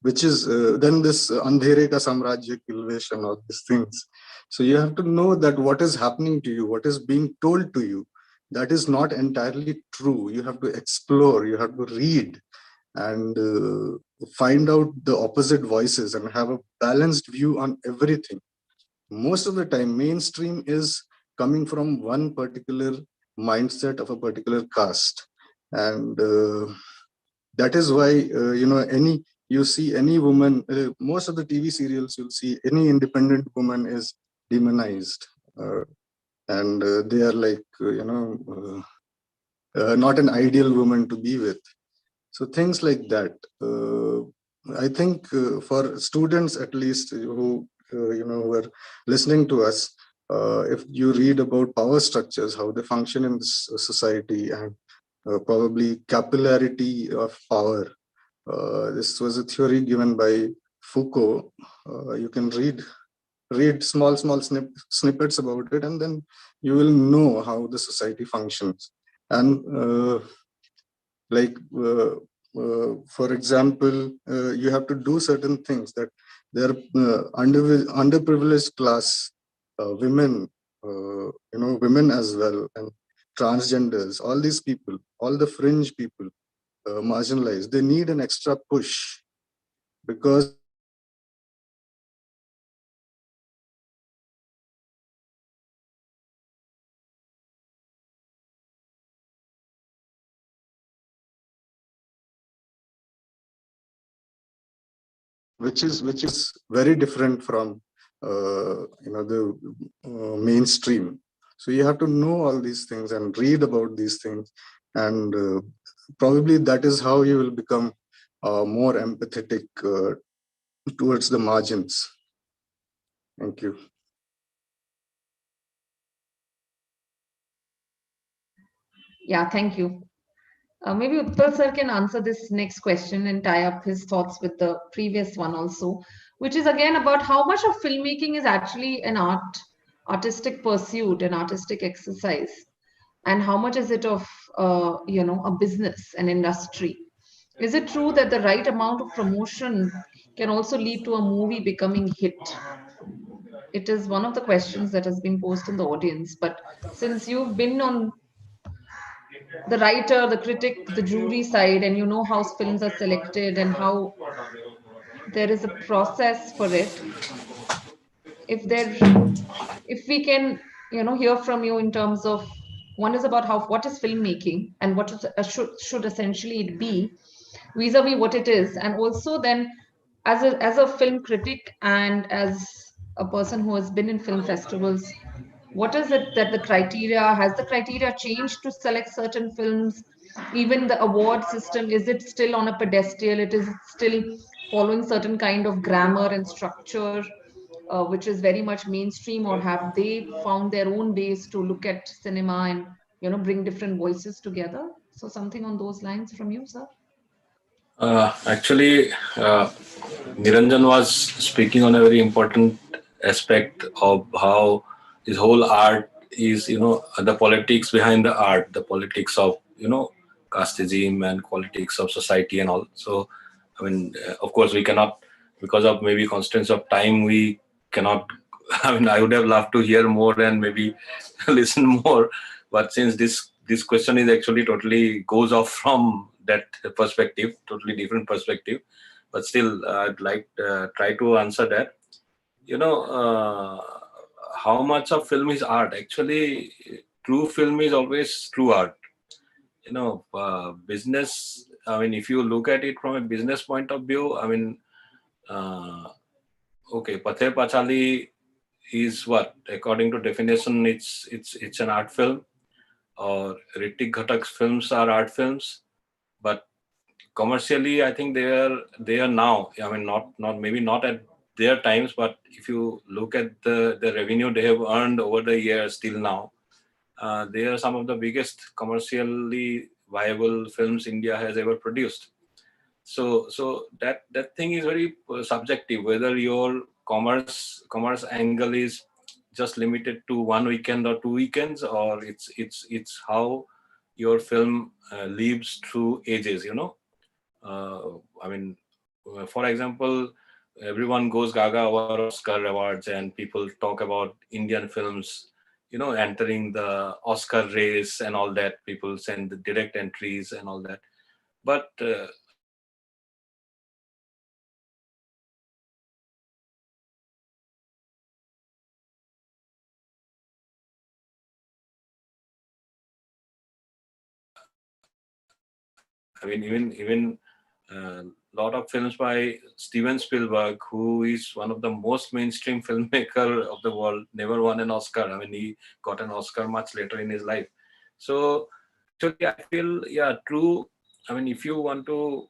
H: which is then this Andhere ka Samrajya Kilvesh and all these things. So you have to know that what is happening to you, what is being told to you, that is not entirely true. You have to explore, you have to read, and find out the opposite voices and have a balanced view on everything. Most of the time, mainstream is coming from one particular mindset of a particular caste, and that is why you see any woman, most of the TV serials, you'll see any independent woman is demonized, and they are like not an ideal woman to be with. So things like that. I think for students at least who who are listening to us, if you read about power structures, how they function in this society, and probably capillarity of power. This was a theory given by Foucault. You can read small snippets about it, and then you will know how the society functions. And like for example, you have to do certain things that they're underprivileged class, women, women as well, and transgenders, all these people, all the fringe people, marginalized, they need an extra push because which is very different from the mainstream. So you have to know all these things and read about these things, and probably that is how you will become more empathetic towards the margins. Thank you.
B: Yeah, thank you. Maybe Uttal sir can answer this next question and tie up his thoughts with the previous one also, which is again about how much of filmmaking is actually an artistic pursuit, an artistic exercise, and how much is it of a business, an industry. Is it true that the right amount of promotion can also lead to a movie becoming hit? It is one of the questions that has been posed in the audience. But since you've been on the writer, the critic, the jury side, and you know how films are selected and how there is a process for it, if we can hear from you in terms of, one is about how what is filmmaking and what is, should essentially it be vis-a-vis what it is, and also then as a film critic and as a person who has been in film festivals, what is it that the criteria, has the criteria changed to select certain films? Even the award system, is it still on a pedestal? It is still following certain kind of grammar and structure, which is very much mainstream, or have they found their own ways to look at cinema and bring different voices together? So something on those lines from you, sir.
F: Actually, Niranjan was speaking on a very important aspect of how this whole art is, the politics behind the art, the politics of, casteism and politics of society and all. So, I mean, of course, we cannot, because of maybe constraints of time, we cannot. I mean, I would have loved to hear more and maybe listen more, but since this question is actually totally goes off from that perspective, totally different perspective, but still I'd like try to answer that. How much of film is art? Actually, true film is always true art. Business, I mean, if you look at it from a business point of view, I mean, okay, Pathe Pachali is what, according to definition, it's an art film, or Ritik Ghatak's films are art films, but commercially, I think they are now. I mean, not maybe not at their times, but if you look at the revenue they have earned over the years till now, they are some of the biggest commercially viable films India has ever produced. So that thing is very subjective. Whether your commerce angle is just limited to one weekend or 2 weekends, or it's how your film lives through ages. I mean, for example, everyone goes gaga over Oscar awards, and people talk about Indian films, entering the Oscar race and all that. People send the direct entries and all that. But I mean, even lot of films by Steven Spielberg, who is one of the most mainstream filmmaker of the world, never won an Oscar. I mean, he got an Oscar much later in his life. So actually, I feel, yeah, true. I mean, if you want to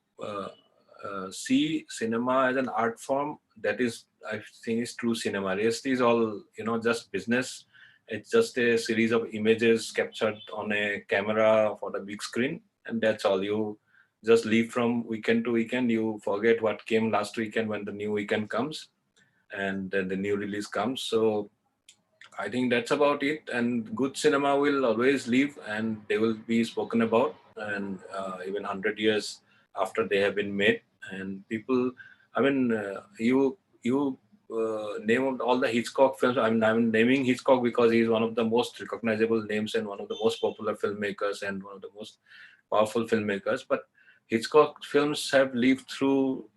F: see cinema as an art form, that is, I think, is true cinema. Rest is all, just business. It's just a series of images captured on a camera for the big screen, and that's all. You just leave from weekend to weekend. You forget what came last weekend when the new weekend comes, and then the new release comes. So I think that's about it. And good cinema will always live, and they will be spoken about, and even 100 years after they have been made. And people, I mean, you name all the Hitchcock films. I'm naming Hitchcock because he's one of the most recognizable names and one of the most popular filmmakers and one of the most powerful filmmakers. But Hitchcock films have lived through.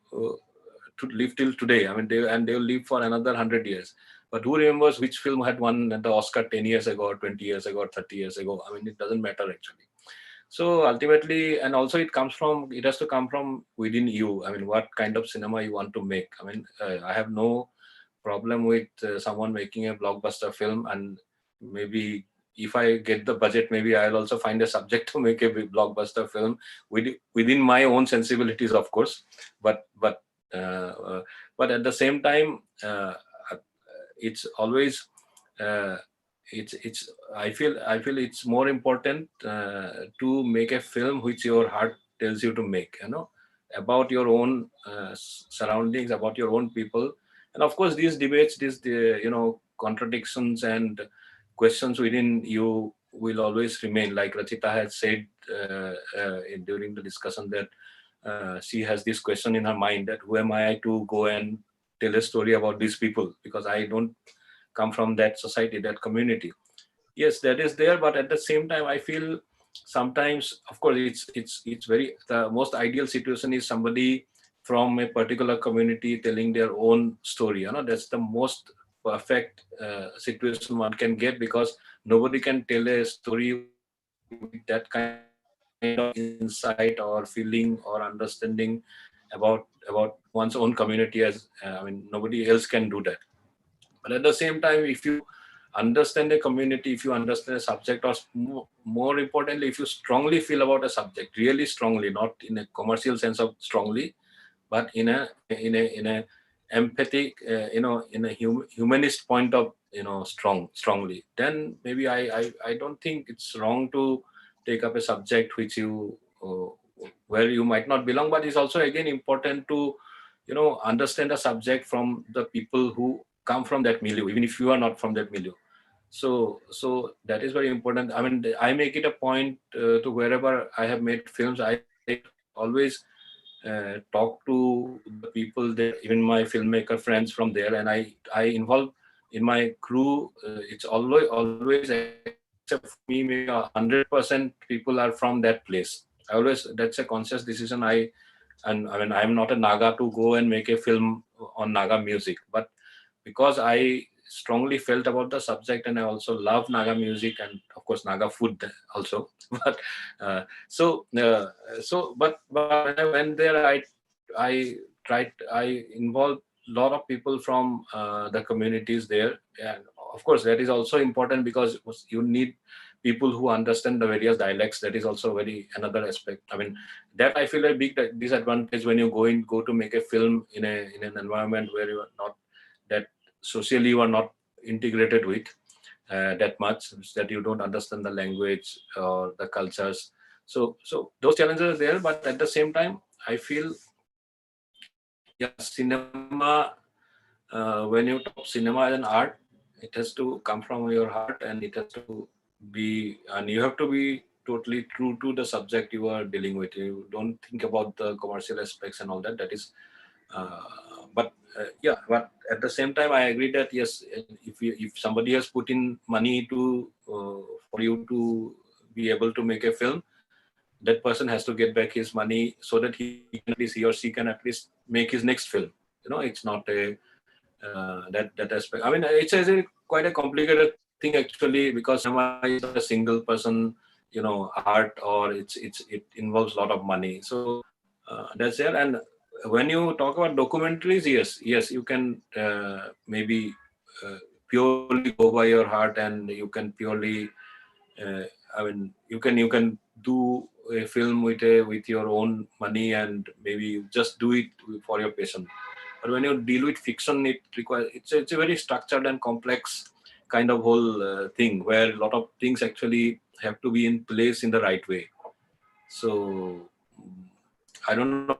F: To live till today. I mean, they'll live for another 100 years. But who remembers which film had won the Oscar 10 years ago, or 20 years ago, or 30 years ago? I mean, it doesn't matter actually. So ultimately, and also it has to come from within you. I mean, what kind of cinema you want to make. I mean, I have no problem with someone making a blockbuster film, and maybe if I get the budget, maybe I'll also find a subject to make a big blockbuster film within my own sensibilities, of course. But but at the same time, it's always it's I feel it's more important to make a film which your heart tells you to make, about your own surroundings, about your own people. And of course these debates, contradictions and questions within you will always remain. Like Rachita had said during the discussion, that she has this question in her mind, that who am I to go and tell a story about these people, because I don't come from that society, that community. Yes, that is there, but at the same time I feel sometimes, of course, it's very, the most ideal situation is somebody from a particular community telling their own story. That's the most perfect situation one can get, because nobody can tell a story with that kind of insight or feeling or understanding about one's own community, as nobody else can do that. But at the same time, if you understand a community, if you understand a subject, or more importantly, if you strongly feel about a subject, really strongly, not in a commercial sense of strongly, but in a empathic, in a humanist point of, strongly, then maybe I don't think it's wrong to take up a subject which you where you might not belong. But it's also again important to understand a subject from the people who come from that milieu, even if you are not from that milieu. So that is very important. I mean, I make it a point to wherever I have made films, I always talk to the people there, even my filmmaker friends from there, and I involve in my crew. It's always, except for me, maybe 100% people are from that place. I always, that's a conscious decision. And I mean, I'm not a Naga to go and make a film on Naga music, but because I strongly felt about the subject, and I also love Naga music and of course Naga food also. But but when I went there, I involved a lot of people from the communities there, and of course that is also important, because you need people who understand the various dialects. That is also very another aspect. I mean, that I feel a big disadvantage when you go to make a film in an environment where you are not that socially, you are not integrated with that much, that you don't understand the language or the cultures. So those challenges are there, but at the same time I feel, yeah, cinema, when you talk cinema as an art, it has to come from your heart, and it has to be, and you have to be totally true to the subject you are dealing with. You don't think about the commercial aspects and all that. That is uh, but at the same time I agree that yes, if somebody has put in money to for you to be able to make a film, that person has to get back his money, so that he or she can at least make his next film. It's not a that aspect. I mean, it's quite a complicated thing actually, because cinema is not a single person, art, or it involves a lot of money. So that's there. And when you talk about documentaries, yes, you can maybe purely go by your heart, and you can purely, I mean, you can do a film with your own money and maybe you just do it for your passion. But when you deal with fiction, it requires it's a very structured and complex kind of whole thing where a lot of things actually have to be in place in the right way. So I don't know.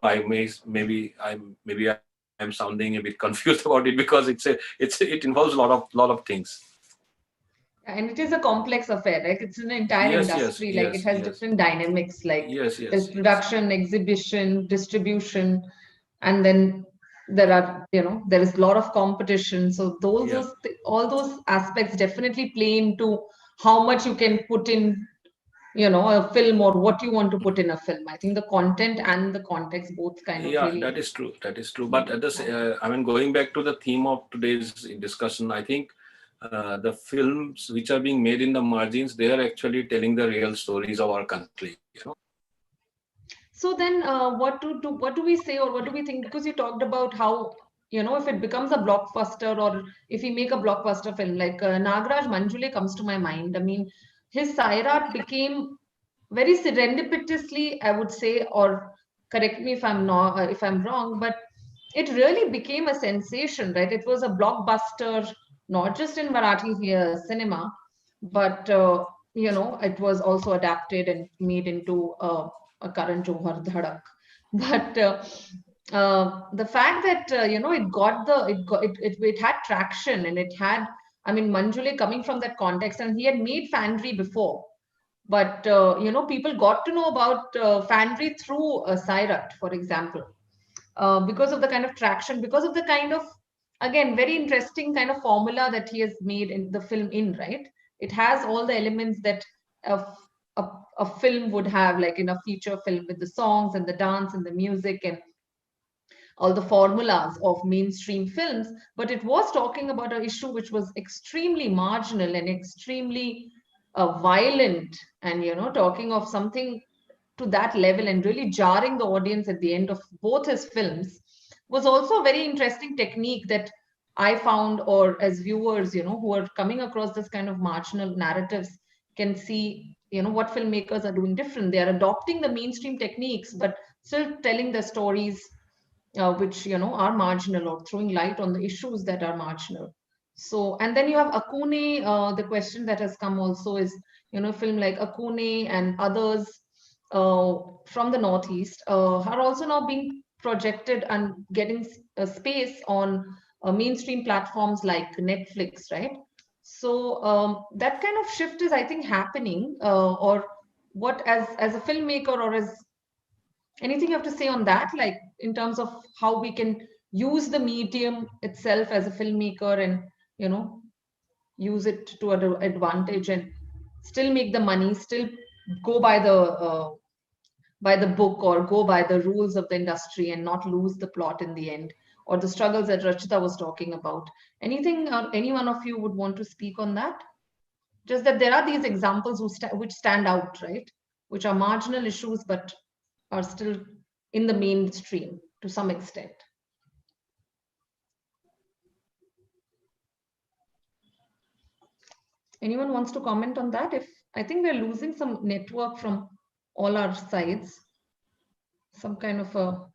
F: I'm sounding a bit confused about it because it involves a lot of things.
B: And it is a complex affair, right? It's an entire industry. Like it has different dynamics. Like there's production, exhibition, distribution, and then there are, there is a lot of competition. So all those aspects definitely play into how much you can put in, a film or what you want to put in a film. I think the content and the context both kind of really.
F: That is true. That is true. But at going back to the theme of today's discussion, I think the films which are being made in the margins, they are actually telling the real stories of our country.
B: So then what do we say, or what do we think? Because you talked about how, if it becomes a blockbuster, or if we make a blockbuster film, like Nagraj Manjule comes to my mind. I mean, his Sairat became very serendipitously, I would say, or correct me if I'm wrong, but it really became a sensation, right? It was a blockbuster, not just in Marathi cinema, but it was also adapted and made into a Karan Johar Dhadak. But the fact that it had traction, and it had, I mean, Manjule coming from that context, and he had made Fandry before, but people got to know about Fandry through Sairat, for example, because of the kind of traction, because of the kind of, again, very interesting kind of formula that he has made in the film right? It has all the elements that a film would have, like in a feature film, with the songs and the dance and the music and all the formulas of mainstream films. But it was talking about an issue which was extremely marginal and extremely violent, and talking of something to that level and really jarring the audience at the end of both his films was also a very interesting technique that I found, or as viewers, who are coming across this kind of marginal narratives, can see, what filmmakers are doing different. They are adopting the mainstream techniques, but still telling the stories which, are marginal, or throwing light on the issues that are marginal. So, and then you have Akune. The question that has come also is, film like Akune and others from the Northeast are also now being projected and getting space on mainstream platforms like Netflix, right? So that kind of shift is, I think, happening. Or what, as a filmmaker, or as anything you have to say on that, like in terms of how we can use the medium itself as a filmmaker, and use it to an advantage, and still make the money, still go by the book, or go by the rules of the industry, and not lose the plot in the end, or the struggles that Rachita was talking about. Anything, or any one of you would want to speak on that? Just that there are these examples which stand out, right? Which are marginal issues, but are still in the mainstream to some extent. Anyone wants to comment on that? If I think we're losing some network from all our sides, some kind of a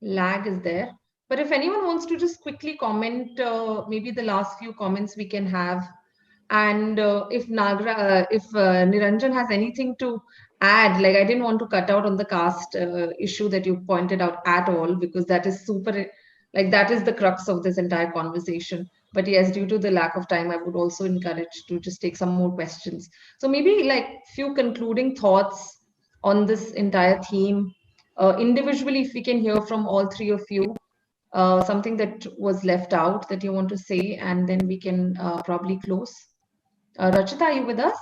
B: lag is there. But if anyone wants to just quickly comment, maybe the last few comments we can have. And if Niranjan has anything to add, like I didn't want to cut out on the caste issue that you pointed out at all, because that is super, like that is the crux of this entire conversation. But yes, due to the lack of time, I would also encourage to just take some more questions. So maybe like few concluding thoughts on this entire theme. Individually, if we can hear from all three of you, something that was left out that you want to say, and then we can probably close. Rachita, are you with us?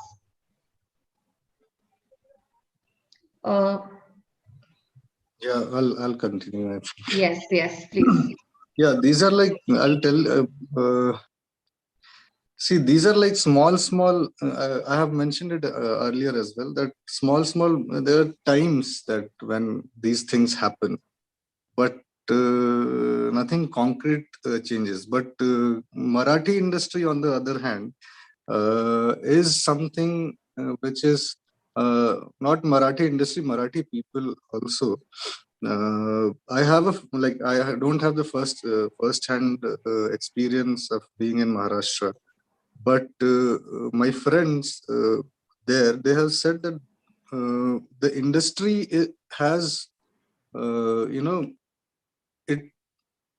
H: Yeah, I'll continue.
B: Yes, please.
H: Yeah, these are like, I'll tell. See, these are like small. I have mentioned it earlier as well, that small. There are times that when these things happen, but nothing concrete changes. But Marathi industry, on the other hand, is something which is not Marathi industry, Marathi people also. I have I don't have the first-hand experience of being in Maharashtra, but my friends there, they have said that the industry has, it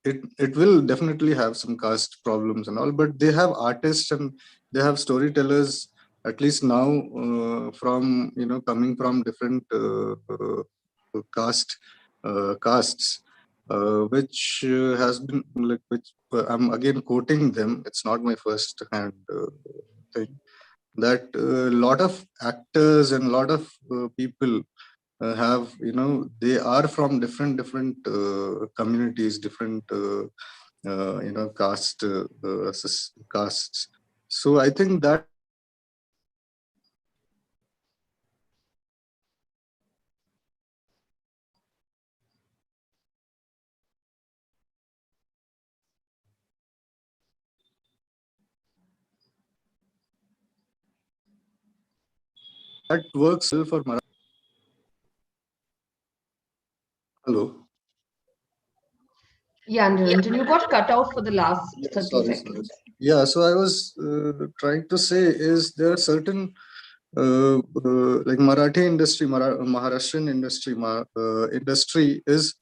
H: it will definitely have some caste problems and all, but they have artists and they have storytellers, at least now, from coming from different castes, which has been like, which I'm again quoting them. It's not my first hand thing, that a lot of actors and a lot of people have, they are from different communities, different castes. So I think that works well for Marathi. Hello.
B: Yeah, Niranjan, you got cut off for the last 30
H: Sorry.
B: seconds.
H: Yeah, so I was trying to say is there are certain like Marathi industry, Maharashtrian industry, industry is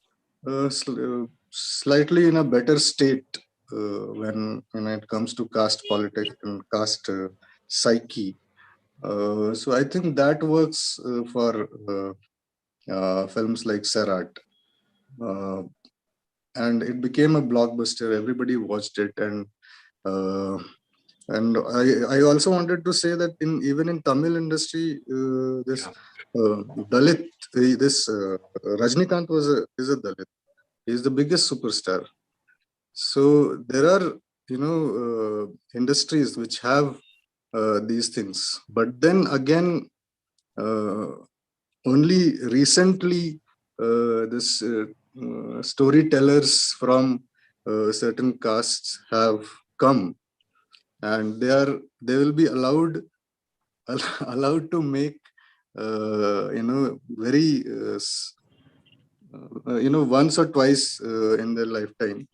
H: slightly in a better state when it comes to caste politics and caste psyche. So I think that works for films like Sarat. And it became a blockbuster. Everybody watched it, and I also wanted to say that even in Tamil industry, this Dalit, this Rajnikant is a Dalit. He is the biggest superstar. So there are industries which have these things, but then again, only recently this storytellers from certain castes have come, and they will be allowed to make very once or twice in their lifetime,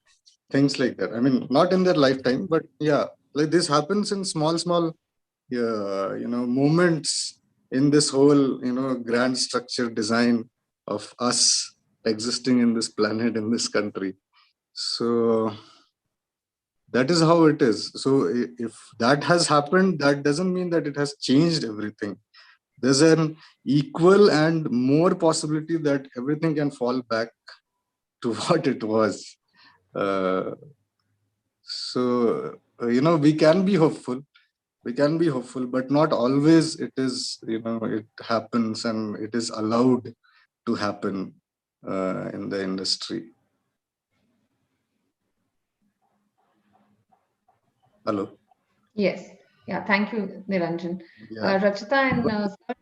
H: things like that. I mean, not in their lifetime, but yeah, like this happens in small moments in this whole grand structure design of us existing in this planet, in this country. So that is how it is. So if that has happened, that doesn't mean that it has changed everything. There's an equal and more possibility that everything can fall back to what it was. So we can be hopeful. We can be hopeful, but not always it is, it happens and it is allowed to happen in the industry. Hello.
B: Yes. Yeah. Thank you, Niranjan.
H: Yeah.
B: Rachita and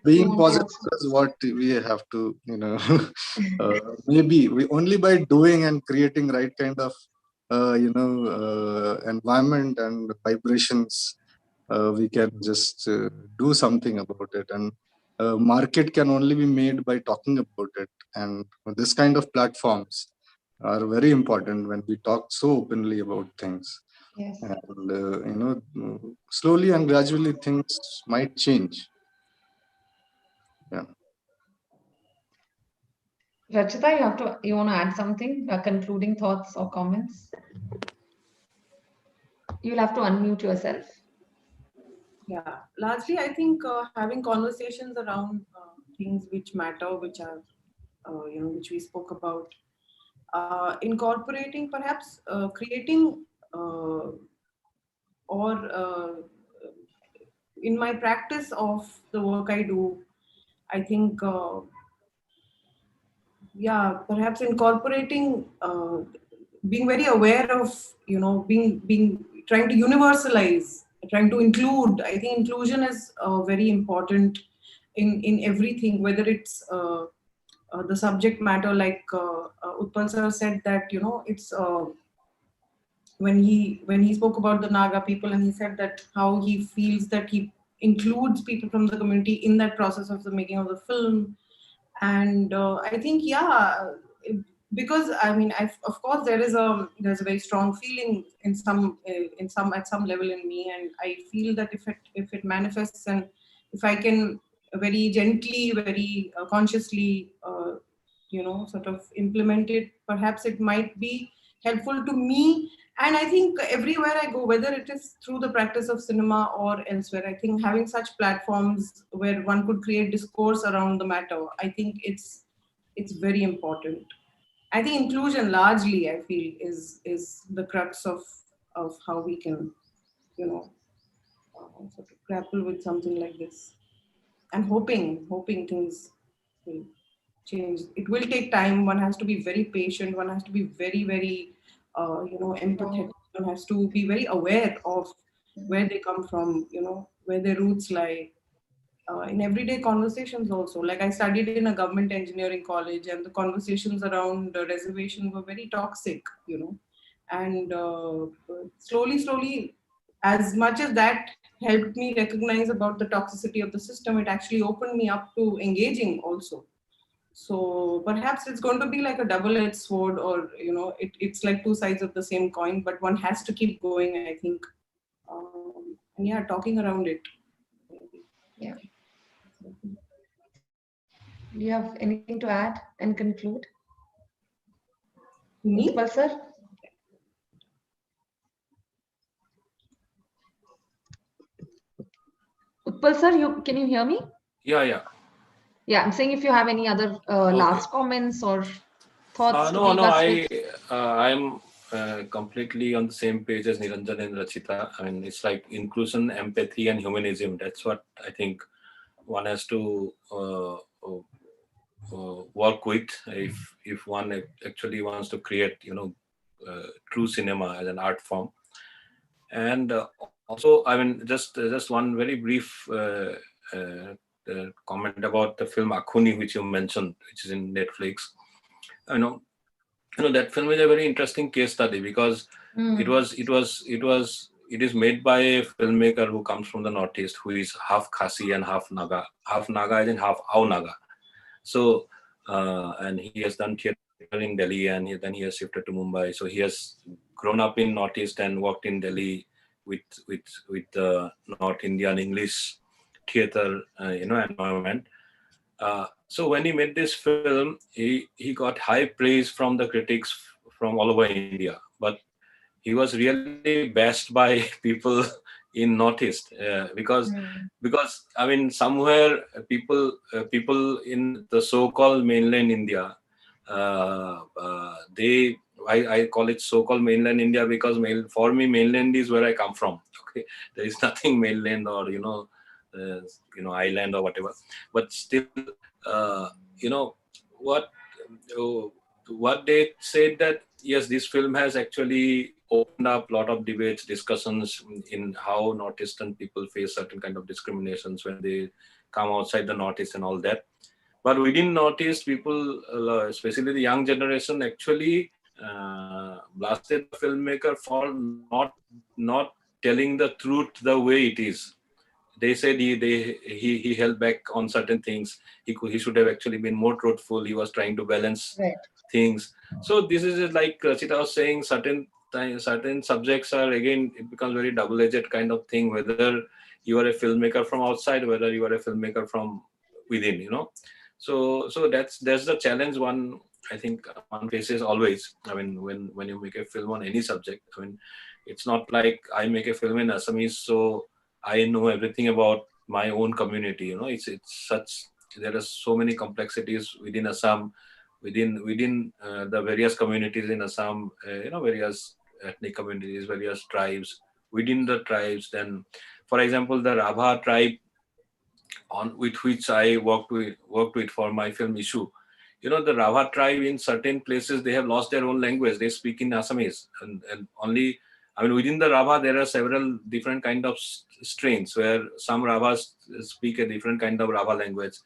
H: Being positive is what we have to, maybe we only by doing and creating right kind of, environment and vibrations, we can just do something about it. And market can only be made by talking about it. And this kind of platforms are very important when we talk so openly about things.
B: Yes.
H: And slowly and gradually things might change. Yeah.
B: Rachita, you want to add something? Concluding thoughts or comments? You'll have to unmute yourself.
G: Yeah, largely I think having conversations around things which matter, which are which we spoke about, incorporating, perhaps creating, or in my practice of the work I do, I think yeah, perhaps incorporating, being very aware of, being trying to universalize, trying to include. I think inclusion is very important in everything, whether it's the subject matter, like Utpal sir said that it's when he spoke about the Naga people, and he said that how he feels that includes people from the community in that process of the making of the film. And I think, yeah, because I mean, of course, there's a very strong feeling in some at some level in me, and I feel that if it manifests, and if I can very gently, very consciously, sort of implement it, perhaps it might be helpful to me. And I think everywhere I go, whether it is through the practice of cinema or elsewhere, I think having such platforms where one could create discourse around the matter, I think it's very important. I think inclusion largely, I feel, is the crux of how we can, sort of grapple with something like this. And hoping things will change. It will take time. One has to be very patient. One has to be very, very, empathetic. One has to be very aware of where they come from, where their roots lie. In everyday conversations also. Like I studied in a government engineering college, and the conversations around the reservation were very toxic, And slowly, as much as that helped me recognize about the toxicity of the system, it actually opened me up to engaging also. So perhaps it's going to be like a double-edged sword, or it's like two sides of the same coin, but one has to keep going, I think. And yeah, talking around it.
B: Yeah. Do you have anything to add and conclude?
G: Me?
B: Utpal sir? Utpal sir, can you hear me?
F: Yeah.
B: Yeah, I'm saying if you have any other last comments or thoughts to
F: No,
B: leave us with.
F: I'm completely on the same page as Niranjan and Rachita. I mean, it's like inclusion, empathy, and humanism. That's what I think one has to work with if one actually wants to create, true cinema as an art form. And also, I mean, just one very brief comment about the film Akhuni, which you mentioned, which is in Netflix. That film is a very interesting case study because it is made by a filmmaker who comes from the Northeast, who is half Khasi and half Naga. Half Naga as in half Ao Naga. So, and he has done theater in Delhi, and then he has shifted to Mumbai. So he has grown up in Northeast and worked in Delhi with the North Indian English theater, environment. So when he made this film, he got high praise from the critics from all over India. But he was really bashed by people in Northeast because I mean, somewhere people in the so-called mainland India, I call it so-called mainland India because for me mainland is where I come from. Okay, there is nothing mainland or island or whatever, but still what they said that yes, this film has actually opened up a lot of debates, discussions in how Northeastern people face certain kind of discriminations when they come outside the Northeast and all that. But within Northeast, people, especially the young generation, actually blasted the filmmaker for not telling the truth the way it is. They said he held back on certain things. He should have actually been more truthful. He was trying to balance things. So this is like Rachita was saying, certain subjects are, again, it becomes very double-edged kind of thing, whether you are a filmmaker from outside, whether you are a filmmaker from within, So that's the challenge I think one faces always. I mean, when you make a film on any subject, I mean, it's not like I make a film in Assamese, so I know everything about my own community. There are so many complexities within Assam, within the various communities in Assam. Various ethnic communities, various tribes. Within the tribes, then, for example, the Rabha tribe, with which I worked with for my film Issue. The Rabha tribe in certain places, they have lost their own language. They speak in Assamese, and only, I mean, within the Rabha, there are several different kind of strains where some Rabhas speak a different kind of Rabha language.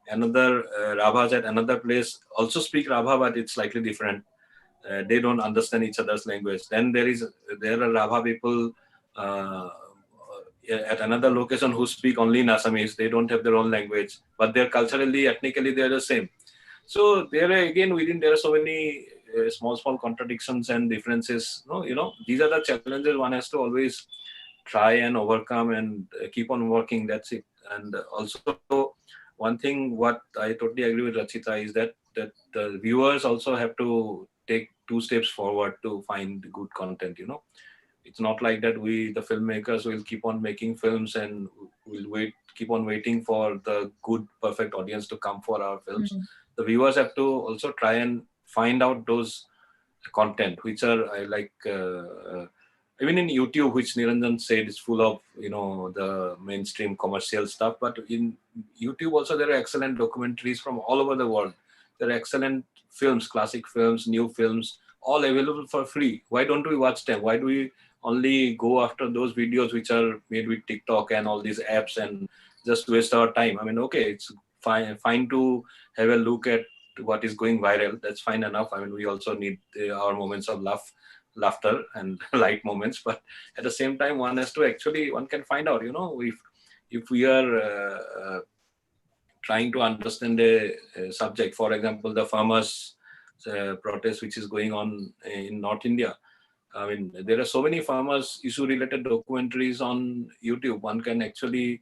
F: Another Rabhas at another place also speak Rabha, but it's slightly different. They don't understand each other's language. Then there are Rabha people at another location who speak only in Assamese. They don't have their own language, but they're culturally, ethnically, they're the same. So there again, within there are so many small contradictions and differences. No, these are the challenges one has to always try and overcome and keep on working. That's it. And also, one thing what I totally agree with Rachita is that the viewers also have to take 2 steps forward to find good content. It's not like that we, the filmmakers, will keep on making films and will keep on waiting for the good, perfect audience to come for our films. The viewers have to also try and find out those content which are even in YouTube, which Niranjan said is full of the mainstream commercial stuff. But in YouTube also there are excellent documentaries from all over the world. There are excellent films, classic films, new films, all available for free. Why don't we watch them? Why do we only go after those videos which are made with TikTok and all these apps and just waste our time? I mean, okay, it's fine to have a look at what is going viral. That's fine enough. I mean, we also need our moments of laughter and light moments, but at the same time, one can find out, if we are trying to understand a subject, for example, the farmers protest which is going on in North India. I mean, there are so many farmers issue related documentaries on YouTube. One can actually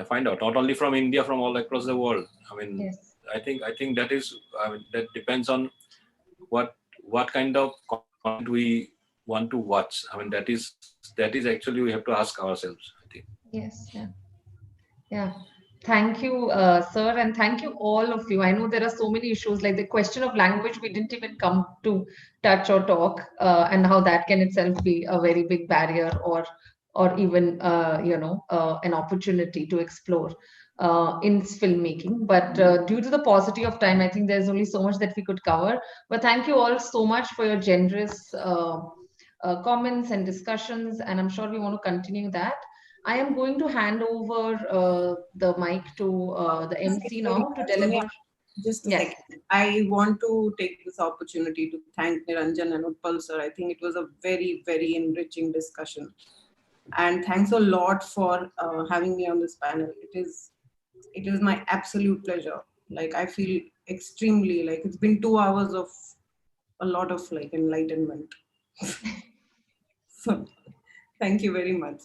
F: find out, not only from India, from all across the world. I mean,
B: Yes.
F: I think that depends on what kind of content we want to watch. I mean, that is actually we have to ask ourselves, I think.
B: Yes. Yeah. Yeah. Thank you, sir, and thank you all of you. I know there are so many issues, like the question of language, we didn't even come to touch or talk, and how that can itself be a very big barrier, or even an opportunity to explore in filmmaking. But due to the paucity of time, I think there's only so much that we could cover. But thank you all so much for your generous comments and discussions, and I'm sure we want to continue that. I am going to hand over the mic to the MC now to deliver.
G: Just a
B: Yes.
G: second. I want to take this opportunity to thank Niranjan and Utpal sir. I think it was a very, very enriching discussion. And thanks a lot for having me on this panel. It is my absolute pleasure. Like, I feel extremely like it's been 2 hours of a lot of like enlightenment. So thank you very much.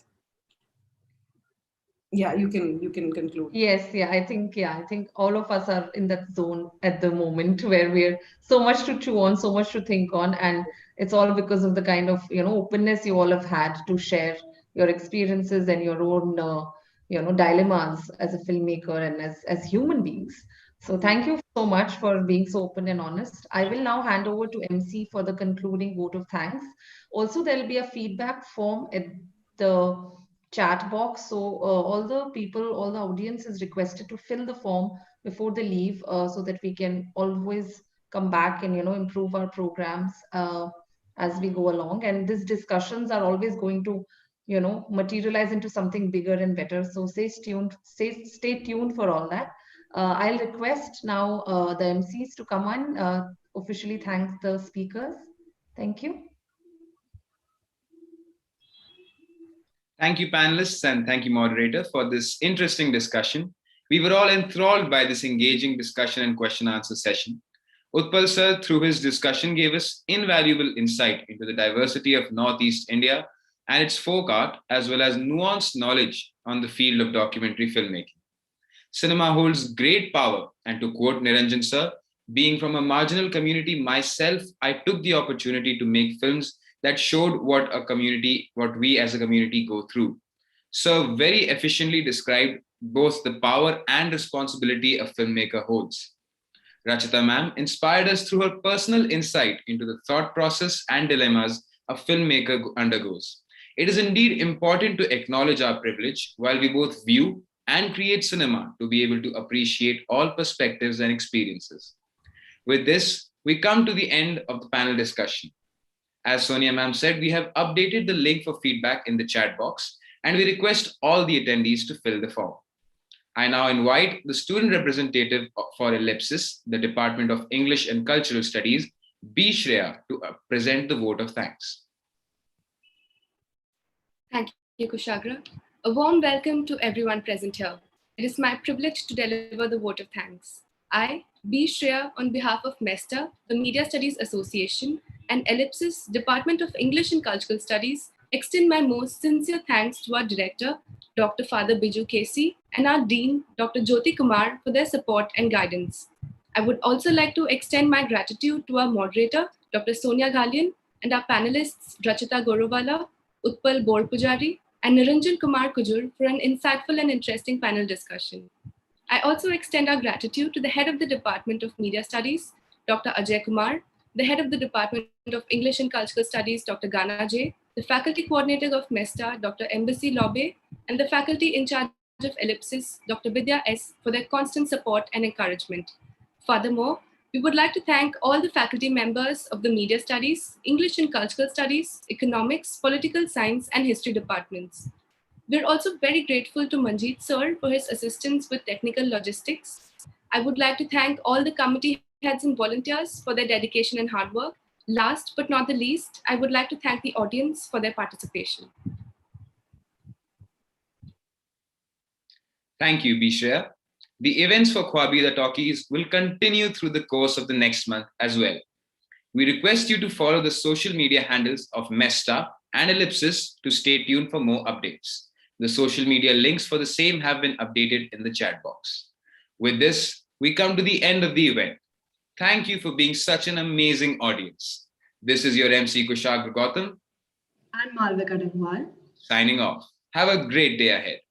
G: Yeah, you can conclude.
B: Yes, I think all of us are in that zone at the moment where we're so much to chew on, so much to think on, and it's all because of the kind of openness you all have had to share your experiences and your own dilemmas as a filmmaker and as human beings. So thank you so much for being so open and honest. I will now hand over to MC for the concluding vote of thanks. Also, there'll be a feedback form at the chat box. So all the audience is requested to fill the form before they leave, so that we can always come back and improve our programs as we go along. And these discussions are always going to materialize into something bigger and better. So stay tuned for all that. I'll request now the MCs to come on, officially thank the speakers. Thank you.
C: Thank you, panelists, and thank you, moderator, for this interesting discussion. We were all enthralled by this engaging discussion and question-answer session. Utpal sir, through his discussion, gave us invaluable insight into the diversity of Northeast India and its folk art, as well as nuanced knowledge on the field of documentary filmmaking. Cinema holds great power, and to quote Niranjan sir, being from a marginal community myself, I took the opportunity to make films that showed what we as a community go through. Sir very efficiently described both the power and responsibility a filmmaker holds. Rachita ma'am inspired us through her personal insight into the thought process and dilemmas a filmmaker undergoes. It is indeed important to acknowledge our privilege while we both view and create cinema to be able to appreciate all perspectives and experiences. With this, we come to the end of the panel discussion. As Sonia ma'am said, we have updated the link for feedback in the chat box, and we request all the attendees to fill the form. I now invite the student representative for Ellipsis, the Department of English and Cultural Studies, B. Shreya, to present the vote of thanks.
I: Thank you, Kushagra. A warm welcome to everyone present here. It is my privilege to deliver the vote of thanks. I, B. Shreya, on behalf of MESTA, the Media Studies Association, and Ellipsis, Department of English and Cultural Studies, extend my most sincere thanks to our director, Dr. Father Biju Casey, and our dean, Dr. Jyoti Kumar, for their support and guidance. I would also like to extend my gratitude to our moderator, Dr. Sonia Galian, and our panelists, Rachita Gorovala, Utpal Borpujari, and Niranjan Kumar Kujur for an insightful and interesting panel discussion. I also extend our gratitude to the head of the Department of Media Studies, Dr. Ajay Kumar, the head of the Department of English and Cultural Studies, Dr. Gana J, the faculty coordinator of MESTA, Dr. Embassy Lobe, and the faculty in charge of Ellipsis, Dr. Vidya S, for their constant support and encouragement. Furthermore, we would like to thank all the faculty members of the Media Studies, English and Cultural Studies, Economics, Political Science, and History departments. We're also very grateful to Manjeet Sir for his assistance with technical logistics. I would like to thank all the committee heads and volunteers for their dedication and hard work. Last but not the least, I would like to thank the audience for their participation.
C: Thank you, Bishra. The events for KHWABEEDA Talkies will continue through the course of the next month as well. We request you to follow the social media handles of MESTA and Ellipsis to stay tuned for more updates. The social media links for the same have been updated in the chat box. With this, we come to the end of the event. Thank you for being such an amazing audience. This is your MC Kushagra Gautam
A: and Malvika Dagwal.
C: signing off. Have a great day ahead.